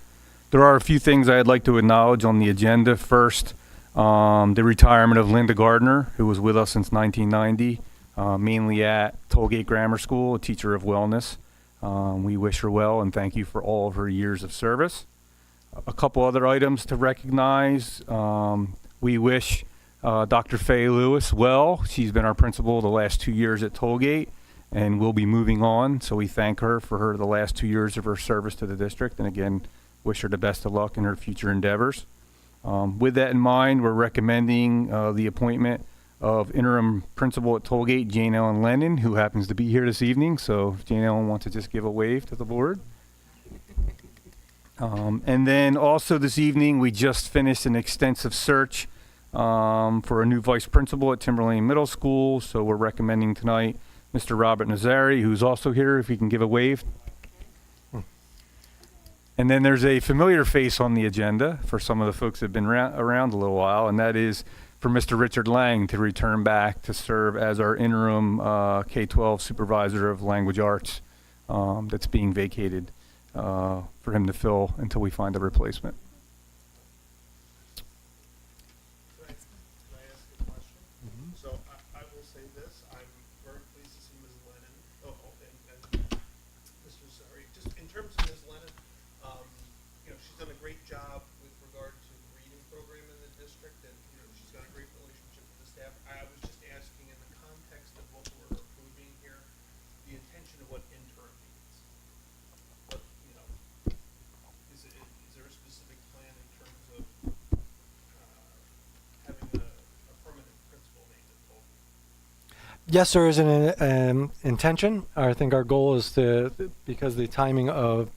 There are a few things I'd like to acknowledge on the agenda. First, the retirement of Linda Gardner, who was with us since 1990, mainly at Tollgate Grammar School, a teacher of wellness. We wish her well and thank you for all of her years of service. A couple other items to recognize. We wish Dr. Faye Lewis well. She's been our principal the last 2 years at Tollgate and will be moving on. So we thank her for the last 2 years of her service to the district. And again, wish her the best of luck in her future endeavors. With that in mind, we're recommending the appointment of interim principal at Tollgate, Jane Ellen Lennon, who happens to be here this evening. So if Jane Ellen wants to just give a wave to the board. And then also this evening, we just finished an extensive search for a new vice principal at Timberlane Middle School. So we're recommending tonight Mr. Robert Nazari, who's also here, if he can give a wave. And then there's a familiar face on the agenda for some of the folks that have been around a little while, and that is for Mr. Richard Lang to return back to serve as our interim K-12 supervisor of language arts that's being vacated for him to fill until we find a replacement. Can I ask a question? So I will say this, I'm very pleased to see Ms. Lennon, and Mr. Zari. Just in terms of Ms. Lennon, she's done a great job with regard to the reading program in the district, and, she's got a great relationship with the staff. I was just asking in Yes, there is an intention. I think our goal is to, because the timing of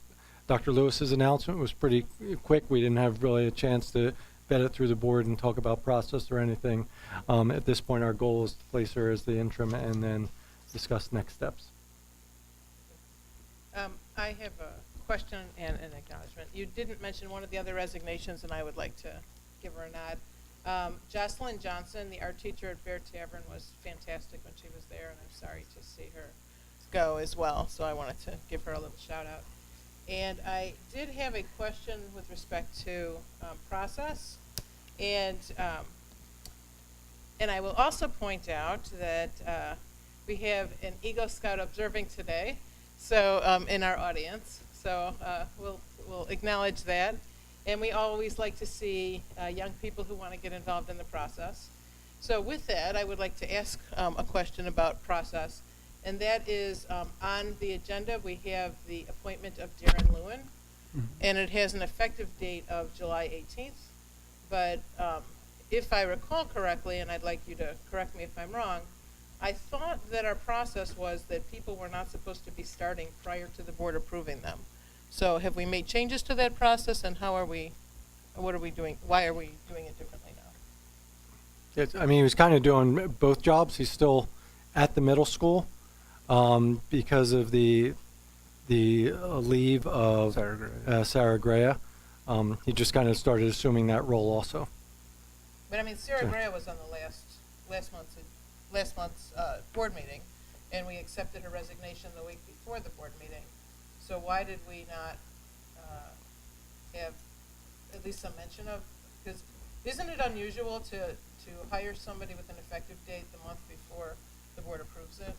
Dr. Lewis's announcement was pretty quick, we didn't have really a chance to vet it through the board and talk about process or anything. At this point, our goal is to place her as the interim and then discuss next steps. I have a question and an acknowledgement. You didn't mention one of the other resignations, and I would like to give her a nod. Jocelyn Johnson, the art teacher at Bear Tavern, was fantastic when she was there, and I'm sorry to see her go as well, so I wanted to give her a little shout out. And I did have a question with respect to process, and I will also point out that we have an Eagle Scout observing today, so in our audience. So we'll acknowledge that, and we always like to see young people who want to get involved in the process. So with that, I would like to ask a question about process, and that is on the agenda we have the appointment of Darren Lewin, and it has an effective date of July 18th. But if I recall correctly, and I'd like you to correct me if I'm wrong, I thought that our process was that people were not supposed to be starting prior to the board approving them. So have we made changes to that process, and what are we doing? Why are we doing it differently now? I mean, he was kind of doing both jobs. He's still at the middle school because of the leave of Sarah Grea. He just kind of started assuming that role also. But I mean, Sarah Grea was on the last month's board meeting, and we accepted her resignation the week before the board meeting. So why did we not have at least some mention of? Because isn't it unusual to hire somebody with an effective date the month before the board approves it?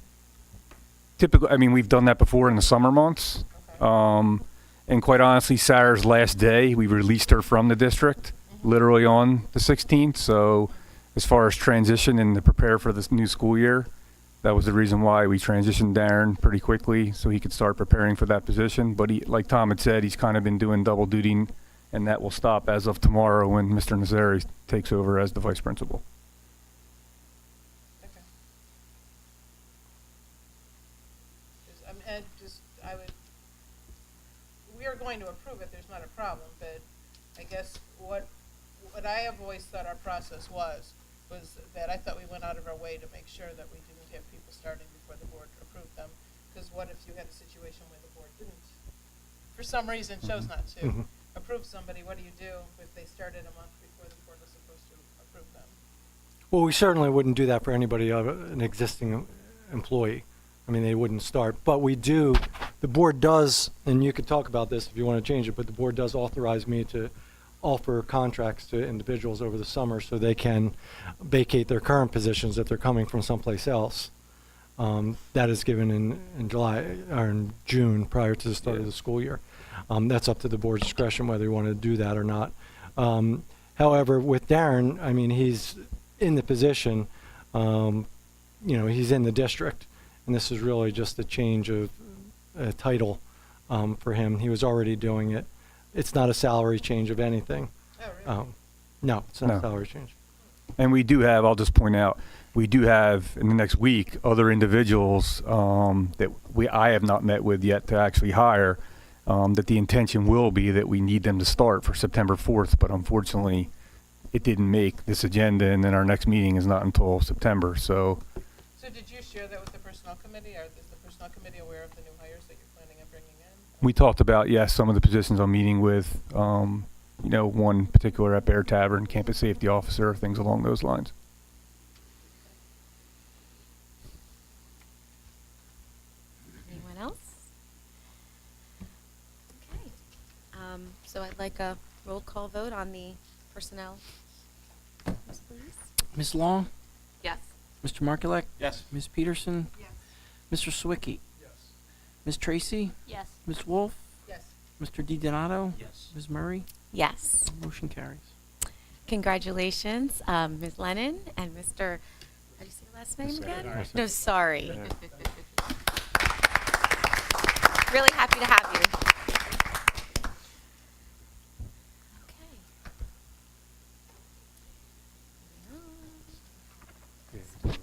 Typically, I mean, we've done that before in the summer months. Okay. And quite honestly, Sarah's last day, we released her from the district, literally on the 16th. So as far as transition and to prepare for this new school year, that was the reason why we transitioned Darren pretty quickly so he could start preparing for that position. But he, like Tom had said, he's kind of been doing double duty, and that will stop as of tomorrow when Mr. Nazari takes over as the vice principal. Okay. We are going to approve it, there's not a problem, but I guess what I have always thought our process was that I thought we went out of our way to make sure that we didn't have people starting before the board approved them. Because what if you had a situation where the board didn't, for some reason, chose not to approve somebody? What do you do if they started a month before the board was supposed to approve them? Well, we certainly wouldn't do that for anybody, an existing employee. I mean, they wouldn't start. But we do, the board does, and you could talk about this if you want to change it, but the board does authorize me to offer contracts to individuals over the summer so they can vacate their current positions if they're coming from someplace else. That is given in July or in June prior to the start of the school year. That's up to the board's discretion whether you want to do that or not. However, with Darren, I mean, he's in the position, he's in the district, and this is really just a change of title for him. He was already doing it. It's not a salary change of anything. Oh, really? No, it's not No. a salary change. And we do have, I'll just point out, we do have in the next week other individuals that I have not met with yet to actually hire, that the intention will be that we need them to start for September 4th, but unfortunately it didn't make this agenda, and then our next meeting is not until September. So did you share that with the personnel committee, or is the personnel committee aware of the new hires that you're planning on bringing in? we talked about, yes, some of the positions I'm meeting with, one particular at Bear Tavern, campus safety officer, things along those lines. Anyone else? Okay. So I'd like a roll call vote on the personnel. Yes, please. Ms. Long, Yes. Mr. Markulek, Yes. Ms. Peterson, Yes. Mr. Swicky, Yes. Ms. Tracy, Yes. Ms. Wolf, Yes. Mr. DiDonato, Yes. Ms. Murray. Yes. Motion carries. Congratulations, Ms. Lennon and Mr. How do you say your last name again? Yes. No, sorry. Really happy to have you. Okay.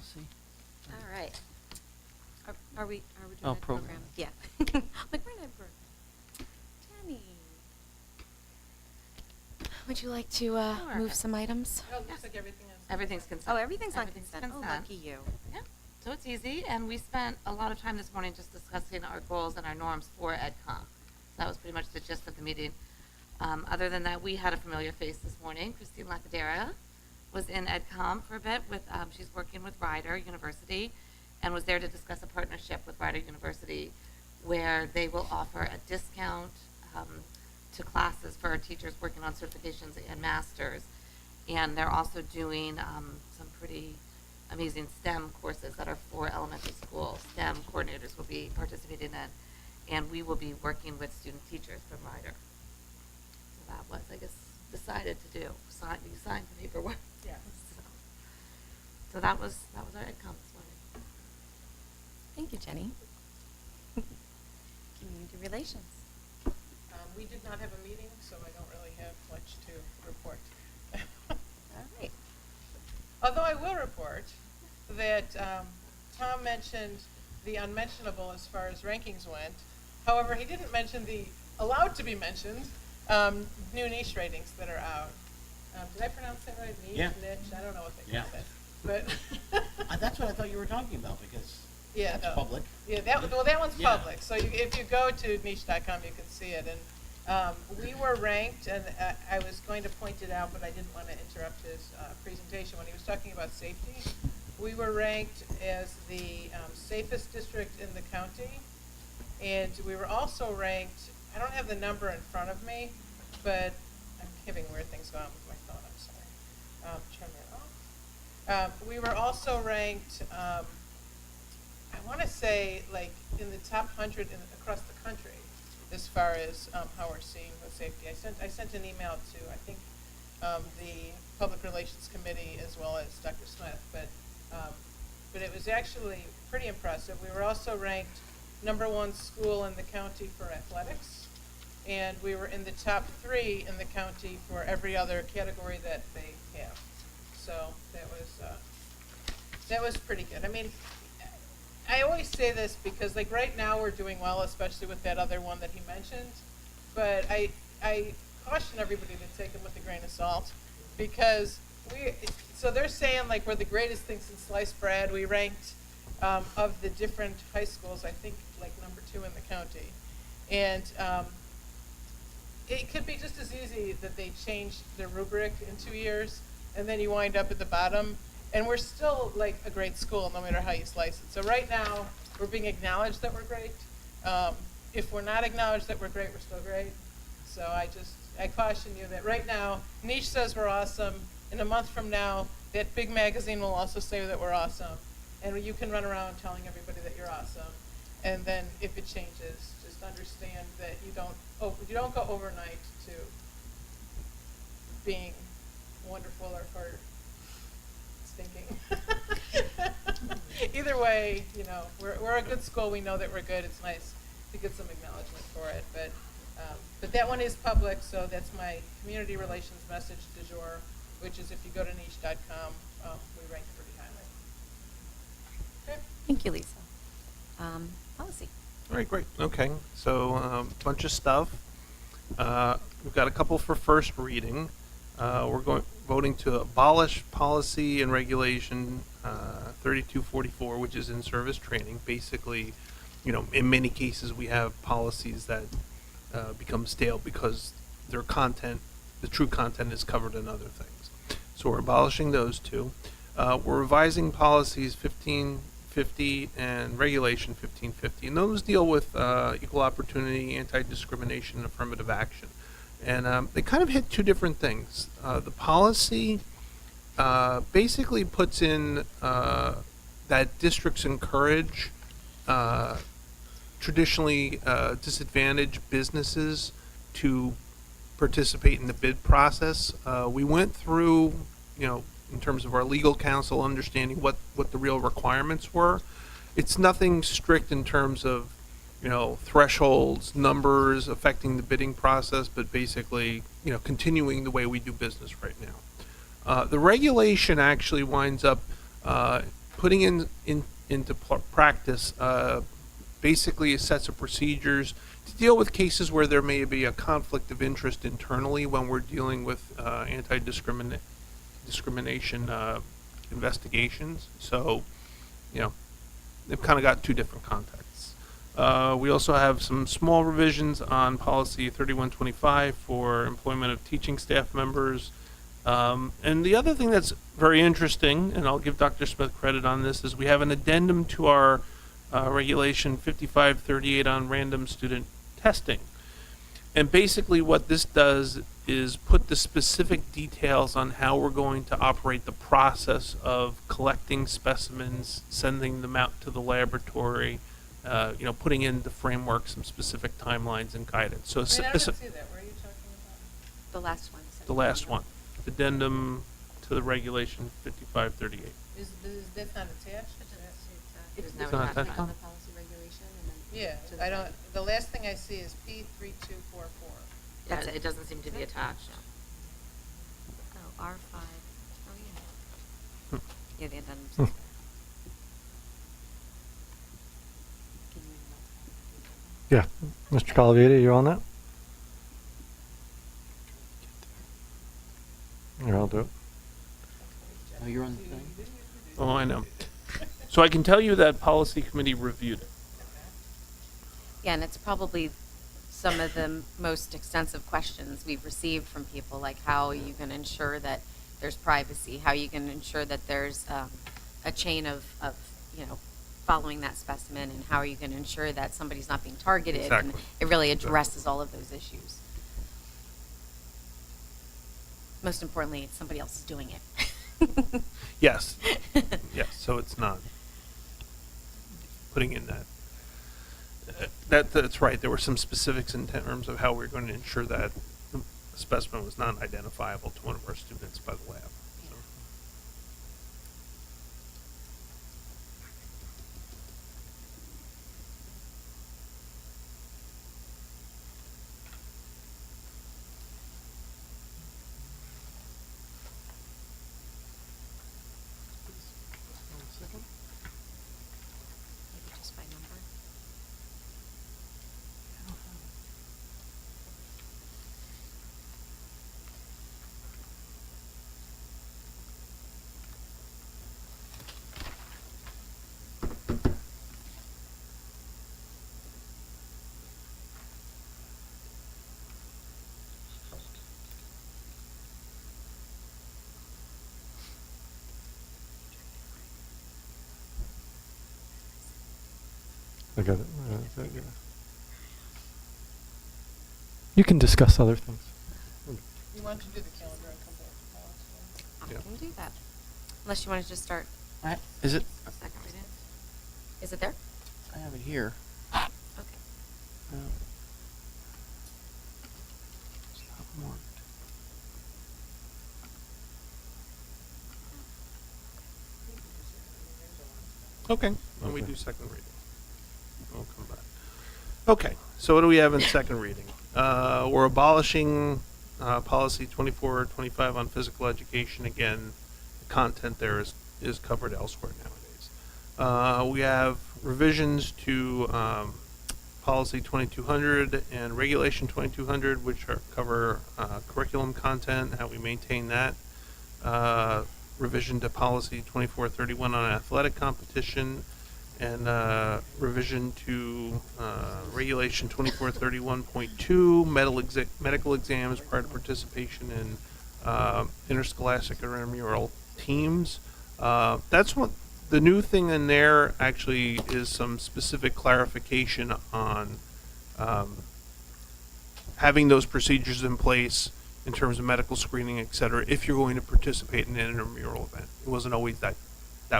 policy. All right. Are we doing Oh, a program? program. Yeah. Like, we're not program. Tammy, would you like to Sure. move some items? Oh, it looks like everything is. Everything's consent. Oh, everything's on Everything's consent. Oh, consent. lucky you. Yeah, so it's easy, and we spent a lot of time this morning just discussing our goals and our norms for EdCom. That was pretty much the gist of the meeting. Other than that, we had a familiar face this morning. Christine Lacadera was in EdCom for a bit with, she's working with Rider University, and was there to discuss a partnership with Rider University where they will offer a discount to classes for our teachers working on certifications and masters. And they're also doing some pretty amazing STEM courses that are for elementary school. STEM coordinators will be participating in, and we will be working with student teachers from Rider. So that was, I guess, decided to do. We signed the paperwork. Yeah. So that was our EdCom this morning. Thank you, Jenny. Community relations. We did not have a meeting, so I don't really have much to report. All right. Although I will report that Tom mentioned the unmentionable as far as rankings went. However, he didn't mention the allowed to be mentioned new niche ratings that are out. Did I pronounce that right? Niche, Yeah. niche? I don't know what they Yeah. call it. But That's what I thought you were talking about, because yeah, that's no. public. Yeah, that one's Yeah. public. So if you go to niche.com, you can see it. And we were ranked, and I was going to point it out, but I didn't want to interrupt his presentation when he was talking about safety. We were ranked as the safest district in the county, and we were also ranked, I don't have the number in front of me, but I'm having weird things going on with my phone, I'm sorry. Turn that off. We were also ranked, I want to say, like, in the top 100 across the country as far as how we're seeing with safety. I sent an email to, I think, the Public Relations Committee as well as Dr. Smith, but it was actually pretty impressive. We were also ranked #1 school in the county for athletics, and we were in the top 3 in the county for every other category that they have. So that was pretty good. I mean, I always say this because, like, right now we're doing well, especially with that other one that he mentioned. But I caution everybody to take them with a grain of salt, because so they're saying, like, we're the greatest thing since sliced bread. We ranked of the different high schools, I think, like, #2 in the county. And it could be just as easy that they changed their rubric in 2 years, and then you wind up at the bottom. And we're still, like, a great school, no matter how you slice it. So right now, we're being acknowledged that we're great. If we're not acknowledged that we're great, we're still great. So I caution you that right now, Niche says we're awesome. In a month from now, that big magazine will also say that we're awesome. And you can run around telling everybody that you're awesome. And then if it changes, just understand that you don't go overnight to being wonderful or stinking. Either way, we're a good school. We know that we're good. It's nice to get some acknowledgement for it. But that one is public, so that's my community relations message du jour, which is if you go to niche.com, we rank pretty highly. Okay. Thank you, Lisa. Policy. All right, great. Okay, so a bunch of stuff. We've got a couple for first reading. We're voting to abolish policy and regulation 3244, which is in-service training. Basically, in many cases we have policies that become stale because their content, the true content, is covered in other things. So we're abolishing those two. We're revising policies 1550 and regulation 1550, and those deal with equal opportunity, anti-discrimination, and affirmative action. And they kind of hit two different things. The policy basically puts in that districts encourage traditionally disadvantaged businesses to participate in the bid process. We went through, in terms of our legal counsel, understanding what the real requirements were. It's nothing strict in terms of thresholds, numbers affecting the bidding process, but basically, continuing the way we do business right now. The regulation actually winds up putting into practice basically sets of procedures to deal with cases where there may be a conflict of interest internally when we're dealing with discrimination investigations. So, they've kind of got two different contexts. We also have some small revisions on policy 3125 for employment of teaching staff members. And the other thing that's very interesting, and I'll give Dr. Smith credit on this, is we have an addendum to our regulation 5538 on random student testing. And basically what this does is put the specific details on how we're going to operate the process of collecting specimens, sending them out to the laboratory, putting in the framework, some specific timelines and guidance. So Wait, I don't see that. Where are you talking about? The last one. the last one, addendum to the regulation 5538. Is that not attached? There's It's no not attachment attached? on the policy regulation, and then. Yeah, to the I don't, side. the last thing I see is P3244. Yeah, it doesn't seem to be attached. Oh, R5. Oh, yeah. Yeah, the addendums. Hmm. Can you email Yeah, Mr. Calavita, you on that? Here, I'll do it. Oh, you're on the thing? Oh, I know. So I can tell you that policy committee reviewed it. Yeah, and it's probably some of the most extensive questions we've received from people, like how are you going to ensure that there's privacy? How are you going to ensure that there's a chain of following that specimen? And how are you going to ensure that somebody's not being targeted? Exactly. And it really addresses all of those issues. Most importantly, somebody else is doing it. Yes. Yes, so it's not putting in that. That's right. There were some specifics in terms of how we're going to ensure that the specimen was not identifiable to one of our students by the lab. So. Maybe just by number. I got it. You can discuss other things. You want to do the calendar and come back to policy? I Yeah. can do that. Unless you want to just start Is it? a second reading. Is it there? I have it here. Okay. It's not marked. Okay, when we do second reading, we'll come back. Okay, so what do we have in second reading? We're abolishing policy 2425 on physical education. Again, the content there is covered elsewhere nowadays. We have revisions to policy 2200 and regulation 2200, which cover curriculum content, how we maintain that. Revision to policy 2431 on athletic competition, and revision to regulation 2431.2 medical exams prior to participation in interscholastic or intramural teams. That's what the new thing in there actually is, some specific clarification on having those procedures in place in terms of medical screening, et cetera, if you're going to participate in an intramural event. It wasn't always that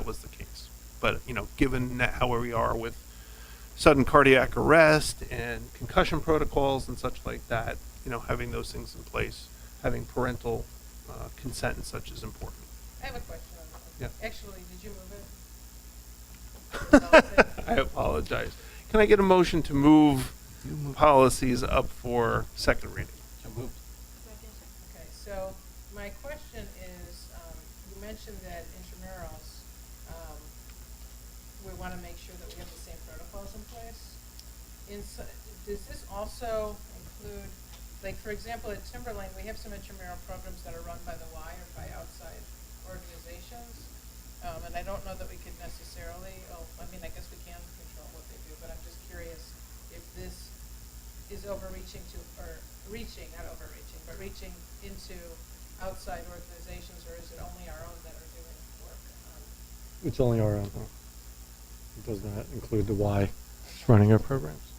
was the case. But, given that how we are with sudden cardiac arrest and concussion protocols and such like that, having those things in place, having parental consent and such is important. I have a question on that. Yeah. Actually, did you move it? I apologize. Can I get a motion to move policies up for second reading? So moved. Okay, so my question is, you mentioned that intramurals does this also include, like, for example, at Timberlane, we have some intramural programs that are run by the Y or by outside organizations. And I don't know that we could necessarily, I mean, I guess we can control what they do, but I'm just curious if this is overreaching to, or reaching, not overreaching, but reaching into outside organizations, or is it only our own that are doing work? It's only our own. It does not include the Y running our programs.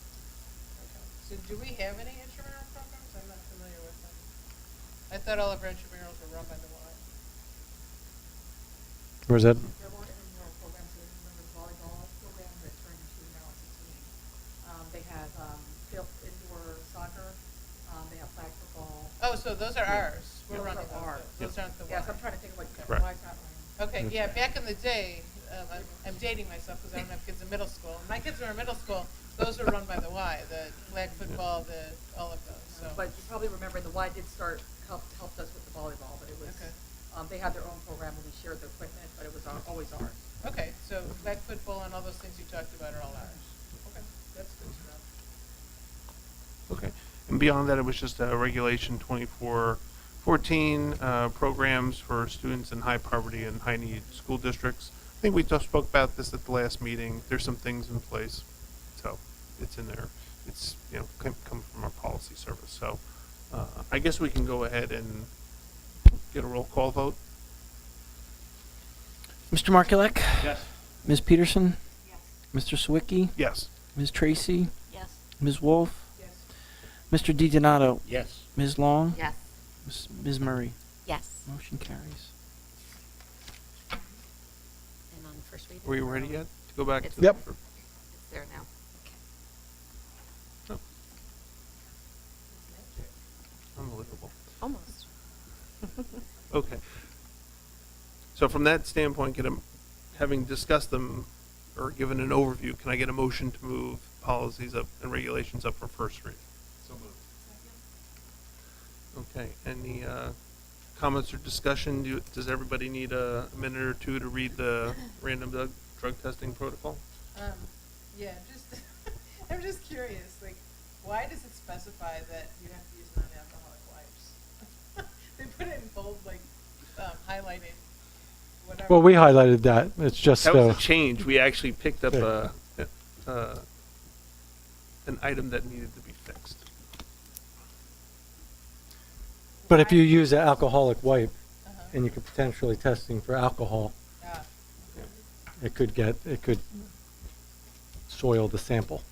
Okay. So do we have any intramural programs? I'm not familiar with them. I thought all of our intramurals were run by the Y. Where's that? There were intramural programs, remember the volleyball program that turned into now it's a team. They have field indoor soccer, they have flag football. Oh, so those are ours. We're Those running are ours. those. Those aren't the Yes, Y. I'm trying to think of what, Okay. why it's not running. Okay, yeah, back in the day, I'm dating myself because I don't have kids in middle school. My kids were in middle school, those were run by the Y, the flag football, all of those, so. But you probably remember the Y did helped us with the volleyball, but it was, Okay. they had their own program and we shared the equipment, but it was always ours. Okay, so flag football and all those things you talked about are all ours. Okay, that's good to know. Okay. And beyond that, it was just Regulation 2414, programs for students in high poverty and high need school districts. I think we just spoke about this at the last meeting. There's some things in place, so it's in there. It's, come from our policy service. So I guess we can go ahead and get a roll call vote. Mr. Markulek? Yes. Ms. Peterson? Yes. Mr. Sawicki? Yes. Ms. Tracy? Yes. Ms. Wolf? Yes. Mr. DiDonato? Yes. Ms. Long? Yes. Ms. Murray? Yes. Motion carries. And on first reading? Were you ready yet to go back It's- to? Yep. It's there now. Oh. Unbelievable. Almost. Okay. So from that standpoint, having discussed them or given an overview, can I get a motion to move policies up and regulations up for first read? So moved. Okay. Any comments or discussion? Does everybody need a minute or two to read the random drug testing protocol? Yeah, I'm just curious, like, why does it specify that you have to use non-alcoholic wipes? They put it in bold, like, highlighting, whatever. Well, we highlighted that. It's just, That was a change. We actually picked up an item that needed to be fixed. but if you use an alcoholic wipe Uh-huh. and you could potentially testing for alcohol, Ah, it could soil the sample.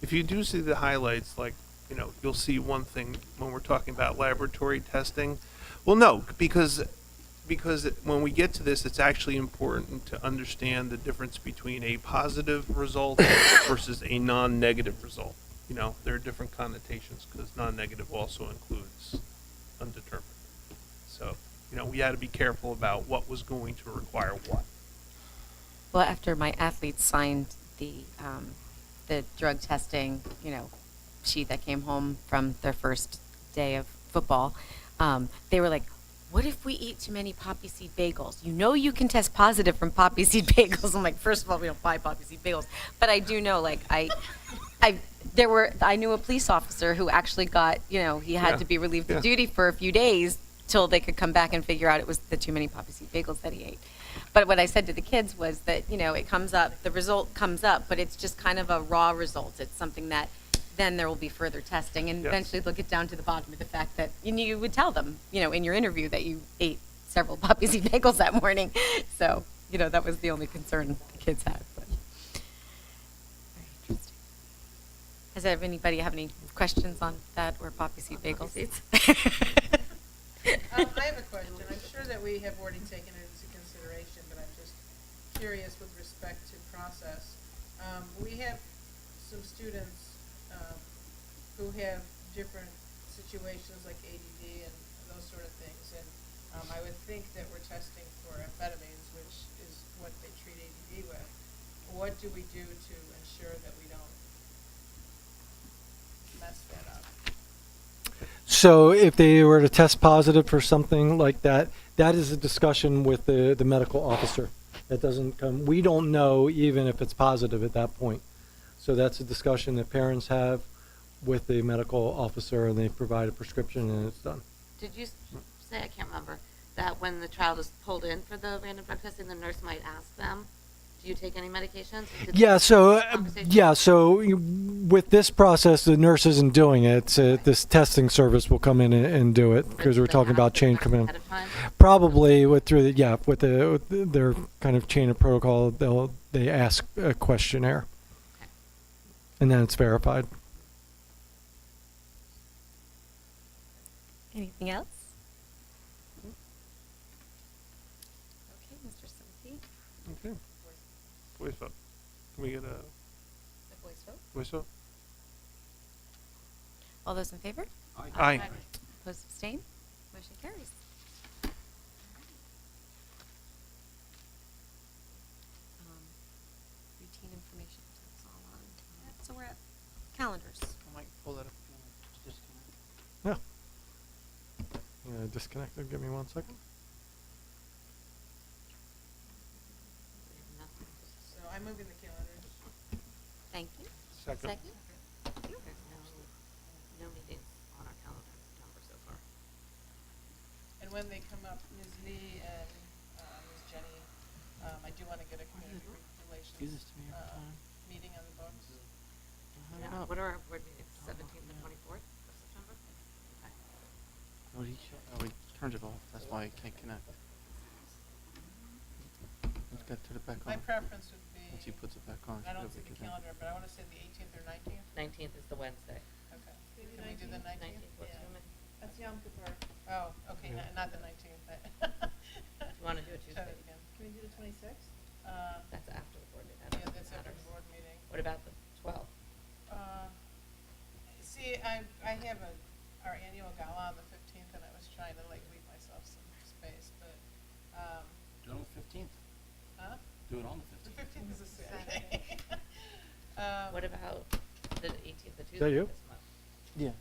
If you do see the highlights, like, you'll see one thing when we're talking about laboratory testing. Well, no, because when we get to this, it's actually important to understand the difference between a positive result versus a non-negative result. There are different connotations because non-negative also includes undetermined. So, we had to be careful about what was going to require what. Well, after my athletes signed the drug testing, sheet that came home from their first day of football, they were like, what if we eat too many poppy seed bagels? You can test positive from poppy seed bagels. I'm like, first of all, we don't buy poppy seed bagels. But I do know, like, I knew a police officer who actually got, he had Yeah. to be relieved Yeah. of duty for a few days till they could come back and figure out it was the too many poppy seed bagels that he ate. But what I said to the kids was that, it comes up, the result comes up, but it's just kind of a raw result. It's something that then there will be further testing, and Yes. eventually they'll get down to the bottom of the fact that you would tell them, in your interview that you ate several poppy seed bagels that morning. So, that was the only concern the kids had. But. Very interesting. Does anybody have any questions on that or poppy seed bagels? I have a question. I'm sure that we have already taken it into consideration, but I'm just curious with respect to process. We have some students who have different situations like ADD and those sort of things, and I would think that we're testing for amphetamines, which is what they treat ADD with. What do we do to ensure that we don't mess that up? So if they were to test positive for something like that, that is a discussion with the medical officer. That doesn't come, we don't know even if it's positive at that point. So that's a discussion that parents have with the medical officer, and they provide a prescription and it's done. Did you say, I can't remember, that when the child is pulled in for the random drug testing, the nurse might ask them, do you take any medications? Did Yeah, so conversation? with this process, the nurse isn't doing it. This testing service will come in and do it, because Do we're they talking ask about the chain nurse coming in. ahead of time? Probably with their kind of chain of protocol, they ask a questionnaire, and then it's verified. Anything else? Okay, Mr. Sempey. Okay. Voice vote. Can we get a The voice vote. voice vote? All those in favor? Aye. Opposed, abstained? Motion carries. Routine information, that's all on. So we're at calendars. I might pull that up again. Just disconnect. Disconnected. Give me 1 second. So I'm moving the calendar. Thank you. Second. There's no meetings on our calendar in September so far. And when they come up, Ms. Lee and Ms. Jenny, I do want to get a community relations Do this to me every time. meeting on the books. Yeah. What are our board meetings, 17th and 24th of September? Okay. Oh, he turned it off. That's why I can't connect. Let's get to the back My on. preference would be, Once he puts it back on. I don't should see be the good then. calendar, but I want to say the 18th or 19th. 19th is the Wednesday. Okay. Can we do the 19th? 19th works for me. That's Yom Kippur. Oh, okay, not the 19th. Do you want to do a Try Tuesday? it again. Can we do the 26th? That's after the board meeting. Yeah, that's after the board meeting. What about the 12th? See, I have our annual gala on the 15th, and I was trying to like leave myself some space, but, Do it on the 15th. huh? Do it on the The 15th. 15th is a Saturday. What about the 18th, the that Tuesday you? this month? Yeah.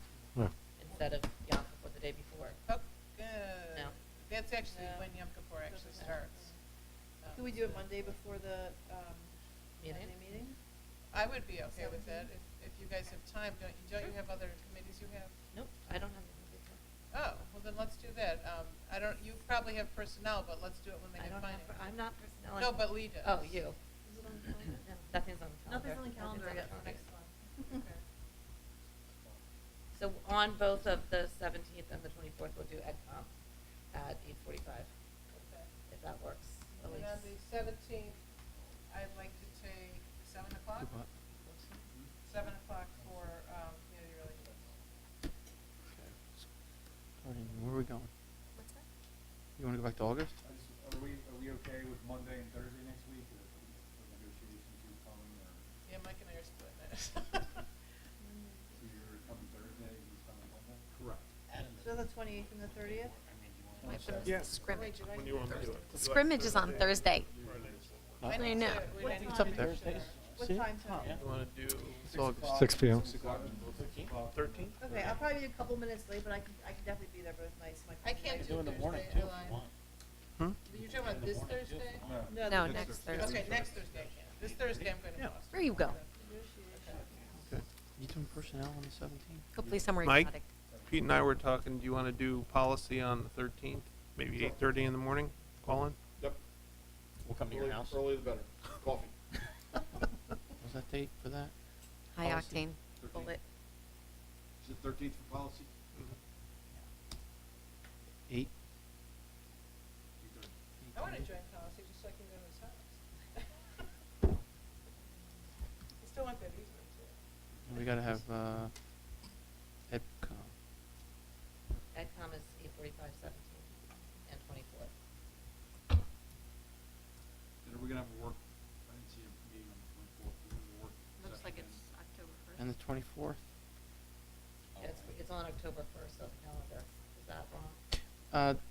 Instead of Yom Kippur the day before? Oh, good. No. That's actually No. when Yom Kippur actually starts. Can we do it Monday before the, Meeting? Monday meeting? I would be okay with that, if you guys have time. Don't you have other committees you have? Nope, I don't have anything to do. Oh, well then let's do that. You probably have personnel, but let's do it when they I have don't have, finance. I'm not personnel. No, but Lee does. Oh, you. Is it on the calendar? No, nothing's on the calendar. Nothing's on the calendar Nothing's yet on for the next calendar. month. Okay. So on both of the 17th and the 24th, we'll do EdCom at 8:45, Okay. if that works. And then on the 17th, I'd like to take 7 o'clock? 7 o'clock for community relations. Okay. Starting, where are we going? What's that? You want to go back to August? Are we okay with Monday and Thursday next week, or negotiations you coming, or Yeah, Mike and I are splitting it. so you're coming Thursday, he's coming Monday? Correct. So the 28th and the 30th? Yeah. Scrimmage. When do you want me to do it? The scrimmage is on Thursday. I I know. It's up there. What See? time tonight? You want to do it's August 6 p.m. 13th? Okay, I'll probably be a couple minutes late, but I can definitely be there both nights. I can't do in the morning, Thursday, too, if Airline. you want. You're talking about this Thursday? No, next Thursday. Okay, next Thursday I can. This Thursday I'm going to Boston. Where you go? Okay. You doing personnel on the 17th? Hopefully somewhere Mike? exotic. Pete and I were talking, do you want to do policy on the 13th? Maybe 8:30 in the morning? Call in? Yep. We'll come to your house. Early the better. Coffee. What's that date for that? High Policy. octane bullet. Is it 13th for policy? 8? I want to join policy just so I can go to his house. I still want that easement too. We got to have EdCom. EdCom is 8:45, 17th, and 24th. And are we gonna have a work, I didn't see a meeting on the 24th, we're gonna work. Looks like it's October 1st. And the 24th? Yeah, it's on October 1st on the calendar. Is that wrong?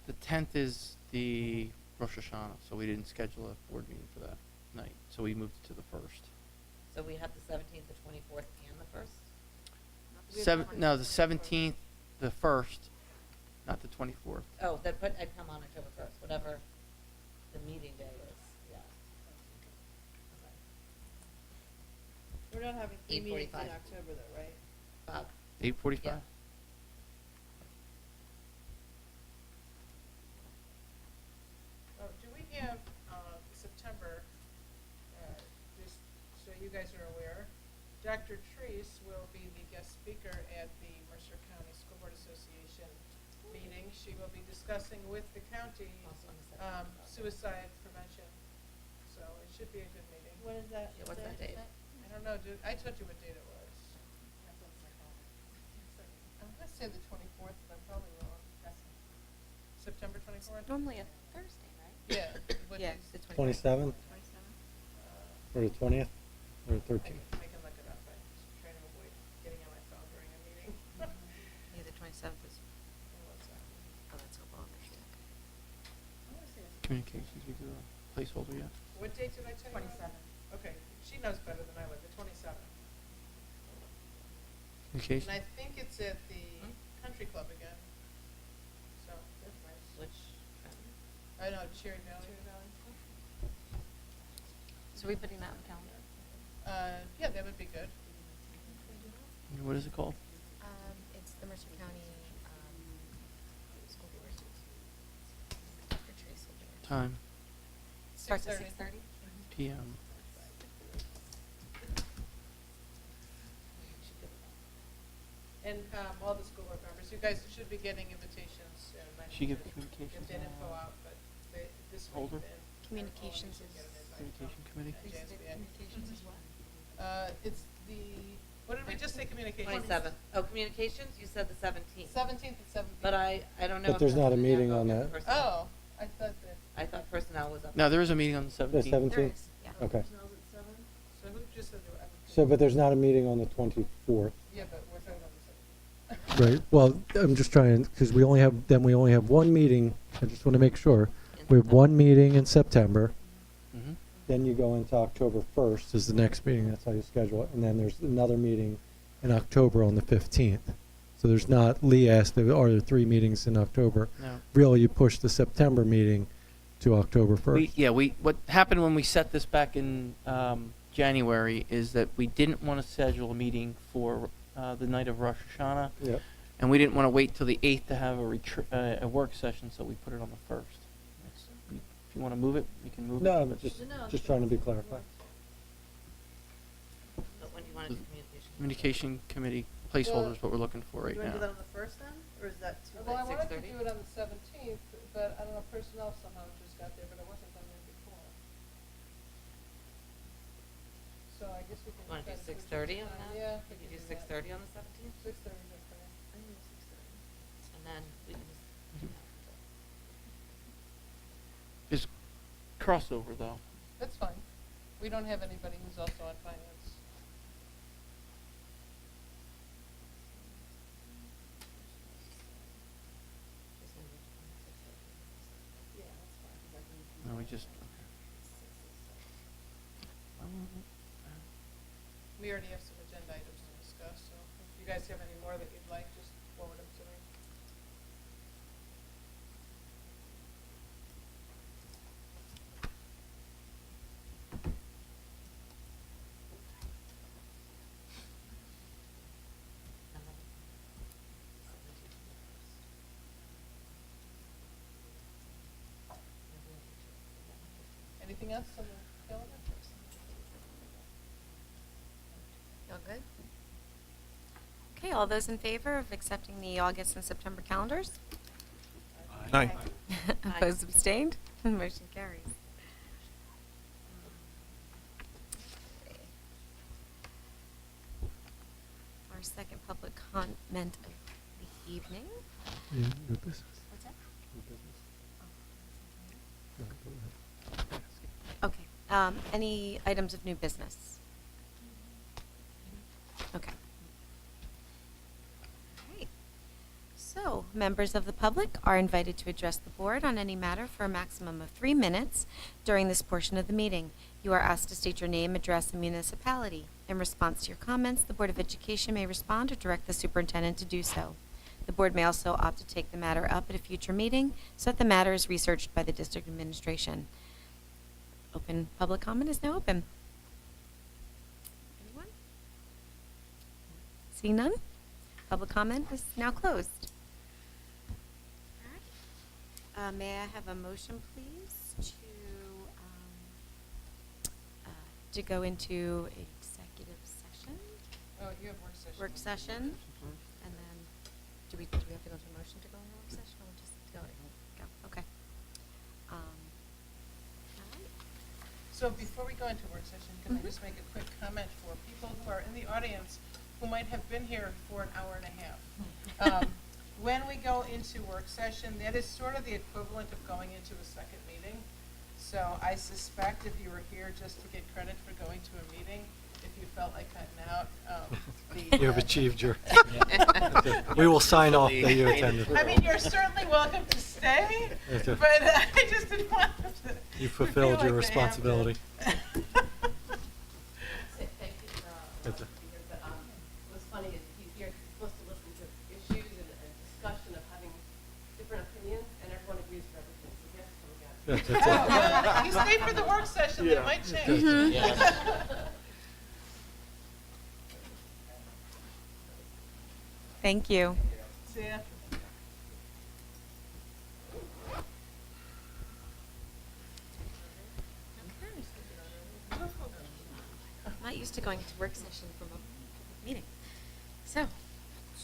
The 10th is the Rosh Hashanah, so we didn't schedule a board meeting for that night. So we moved it to the 1st. So we have the 17th, the 24th, and the 1st? No, the 17th the 1st, not the 24th. Oh, then put EdCom on October 1st, whatever the meeting day is, yeah. We're not having three meetings in 8:45. October though, right? Bob? 8:45? Yeah. Oh, do we have, September, just so you guys are aware, Dr. Treese will be the guest speaker at the Mercer County School Board Association meeting. She will be discussing with the county, Also on the 17th. suicide prevention. So it should be a good meeting. When is that? Yeah, what's that date? I don't know, I told you what date it was. I'm gonna say the 24th, but I'm probably wrong. September 24th? Normally a Thursday, right? Yeah. which Yeah, is, the 24th. 27th or the 20th or the I 13th? can look it up. I'm just trying to avoid getting on my phone during a meeting. Yeah, the 27th is, What's that? oh, that's Hopewell. I wanna say it's- Communications, we do a placeholder yet? What date did I tell you? 27. Okay, she knows better than I would, the 27th. And Communications? I think it's at the country club again. So, that's nice. Which, I know, Cherry Valley. So are we putting that on the calendar? Yeah, that would be good. What is it called? It's the Mercer County, School Board. Dr. Trace will be there. Time, Starts at 6:30. 6:30? PM. And, all the school board members, you guys should be getting invitations soon. I She need give to communications Get that info out, but this week Holder? then. Communications should is- get an invite. Communication committee? Communications is what? It's the, what did we just say, communications? 27th. Oh, communications, you said the 17th. 17th and 17th. But I don't know. But if there's that's not a in the meeting handbook on of that. personnel. Oh, I thought that, I thought personnel was up. No, there is a meeting on the 17th. The 17th? There is, yeah. Okay. so who just said there? So, but there's not a meeting on the 24th. Yeah, but we're talking about the 17th. Right. Well, I'm just trying, because we only have one meeting. I just want to make sure. We have one meeting in September. Mhm. Then you go into October 1st is the next meeting. That's how you schedule it. And then there's another meeting in October on the 15th. So there's not, Lee asked, are there 3 meetings in October? No. Really, you push the September meeting to October 1st. What happened when we set this back in January is that we didn't want to schedule a meeting for the night of Rosh Hashanah, Yep. and we didn't want to wait till the 8th to have a work session, so we put it on the 1st. If you want to move it, you can move it. No, I'm but just trying to be clarified. But when do you want to do communication? Communication committee placeholder is what we're looking for right You want to do that now. on the 1st then, or is that too Well, I late? wanted to 6:30? do it on the 17th, but I don't know, personnel somehow just got there, but it wasn't done there before. So I guess we can. Want to try do switch 6:30 it on time. that? Yeah. We we can do that. 6:30 on the 17th, 6:30 is okay. and then we can just. Just crossover, though. That's fine. We don't have anybody who's also on finance. Yeah, that's fine. 'cause I can- No, we just. We already have some agenda items to discuss, so if you guys have any more that you'd like, just forward them to me. Anything else on the calendar? Y'all good? Okay, all those in favor of accepting the August and September calendars? Aye. Opposed, abstained? Motion carries. Our second public comment of the evening. New business. What's that? New business. No, go ahead. Okay, any items of new business? Okay. Alright. So, members of the public are invited to address the board on any matter for a maximum of 3 minutes during this portion of the meeting. You are asked to state your name, address, and municipality. In response to your comments, the Board of Education may respond or direct the superintendent to do so. The board may also opt to take the matter up at a future meeting so that the matter is researched by the district administration. Open public comment is now open. Anyone? Seeing none? Public comment is now closed. All right. May I have a motion, please, to go into executive session? Oh, you have work session. Work session, and then, do we have to go to a motion to go into work session, or we'll just go? Okay. All right. So before we go into work session, can I just make a quick comment for people who are in the audience who might have been here for an hour and a half? When we go into work session, that is sort of the equivalent of going into a second meeting. So I suspect if you were here just to get credit for going to a meeting, if you felt like cutting out, You have achieved your, we will sign off that you attended. I mean, you're certainly welcome to stay, That's it. but I just didn't want them to. You feel fulfilled like your they responsibility. have to. Thank you for That's it. being here, but what's funny is he's here 'cause he's supposed to listen to issues and discussion of having different opinions, and everyone agrees for everything, so he has to come again. That's Oh, it. well, you stay for the work session, they might change. Thank you. See ya. I'm not used to going to work session from a meeting. So,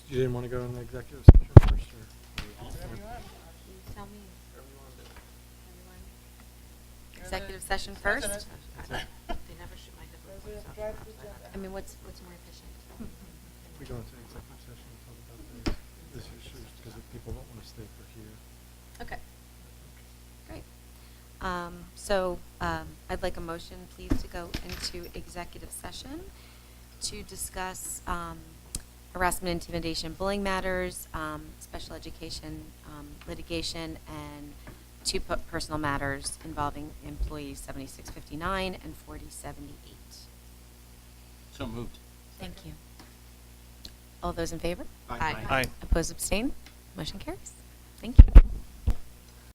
You didn't want to go in the executive session first, or? Whatever you want. you tell me. Everyone? You're Executive the session first? president. They never shoot my head with President, myself. drive the agenda. I mean, what's more efficient? We go into executive session and talk about this issues, because if people don't want to stay for here. Okay. Great. I'd like a motion, please, to go into executive session to discuss harassment, intimidation, bullying matters, special education litigation, and two personal matters involving employees 7659 and 4078. So moved. Thank you. All those in favor? Aye. Aye. Opposed, abstain? Motion carries. Thank you.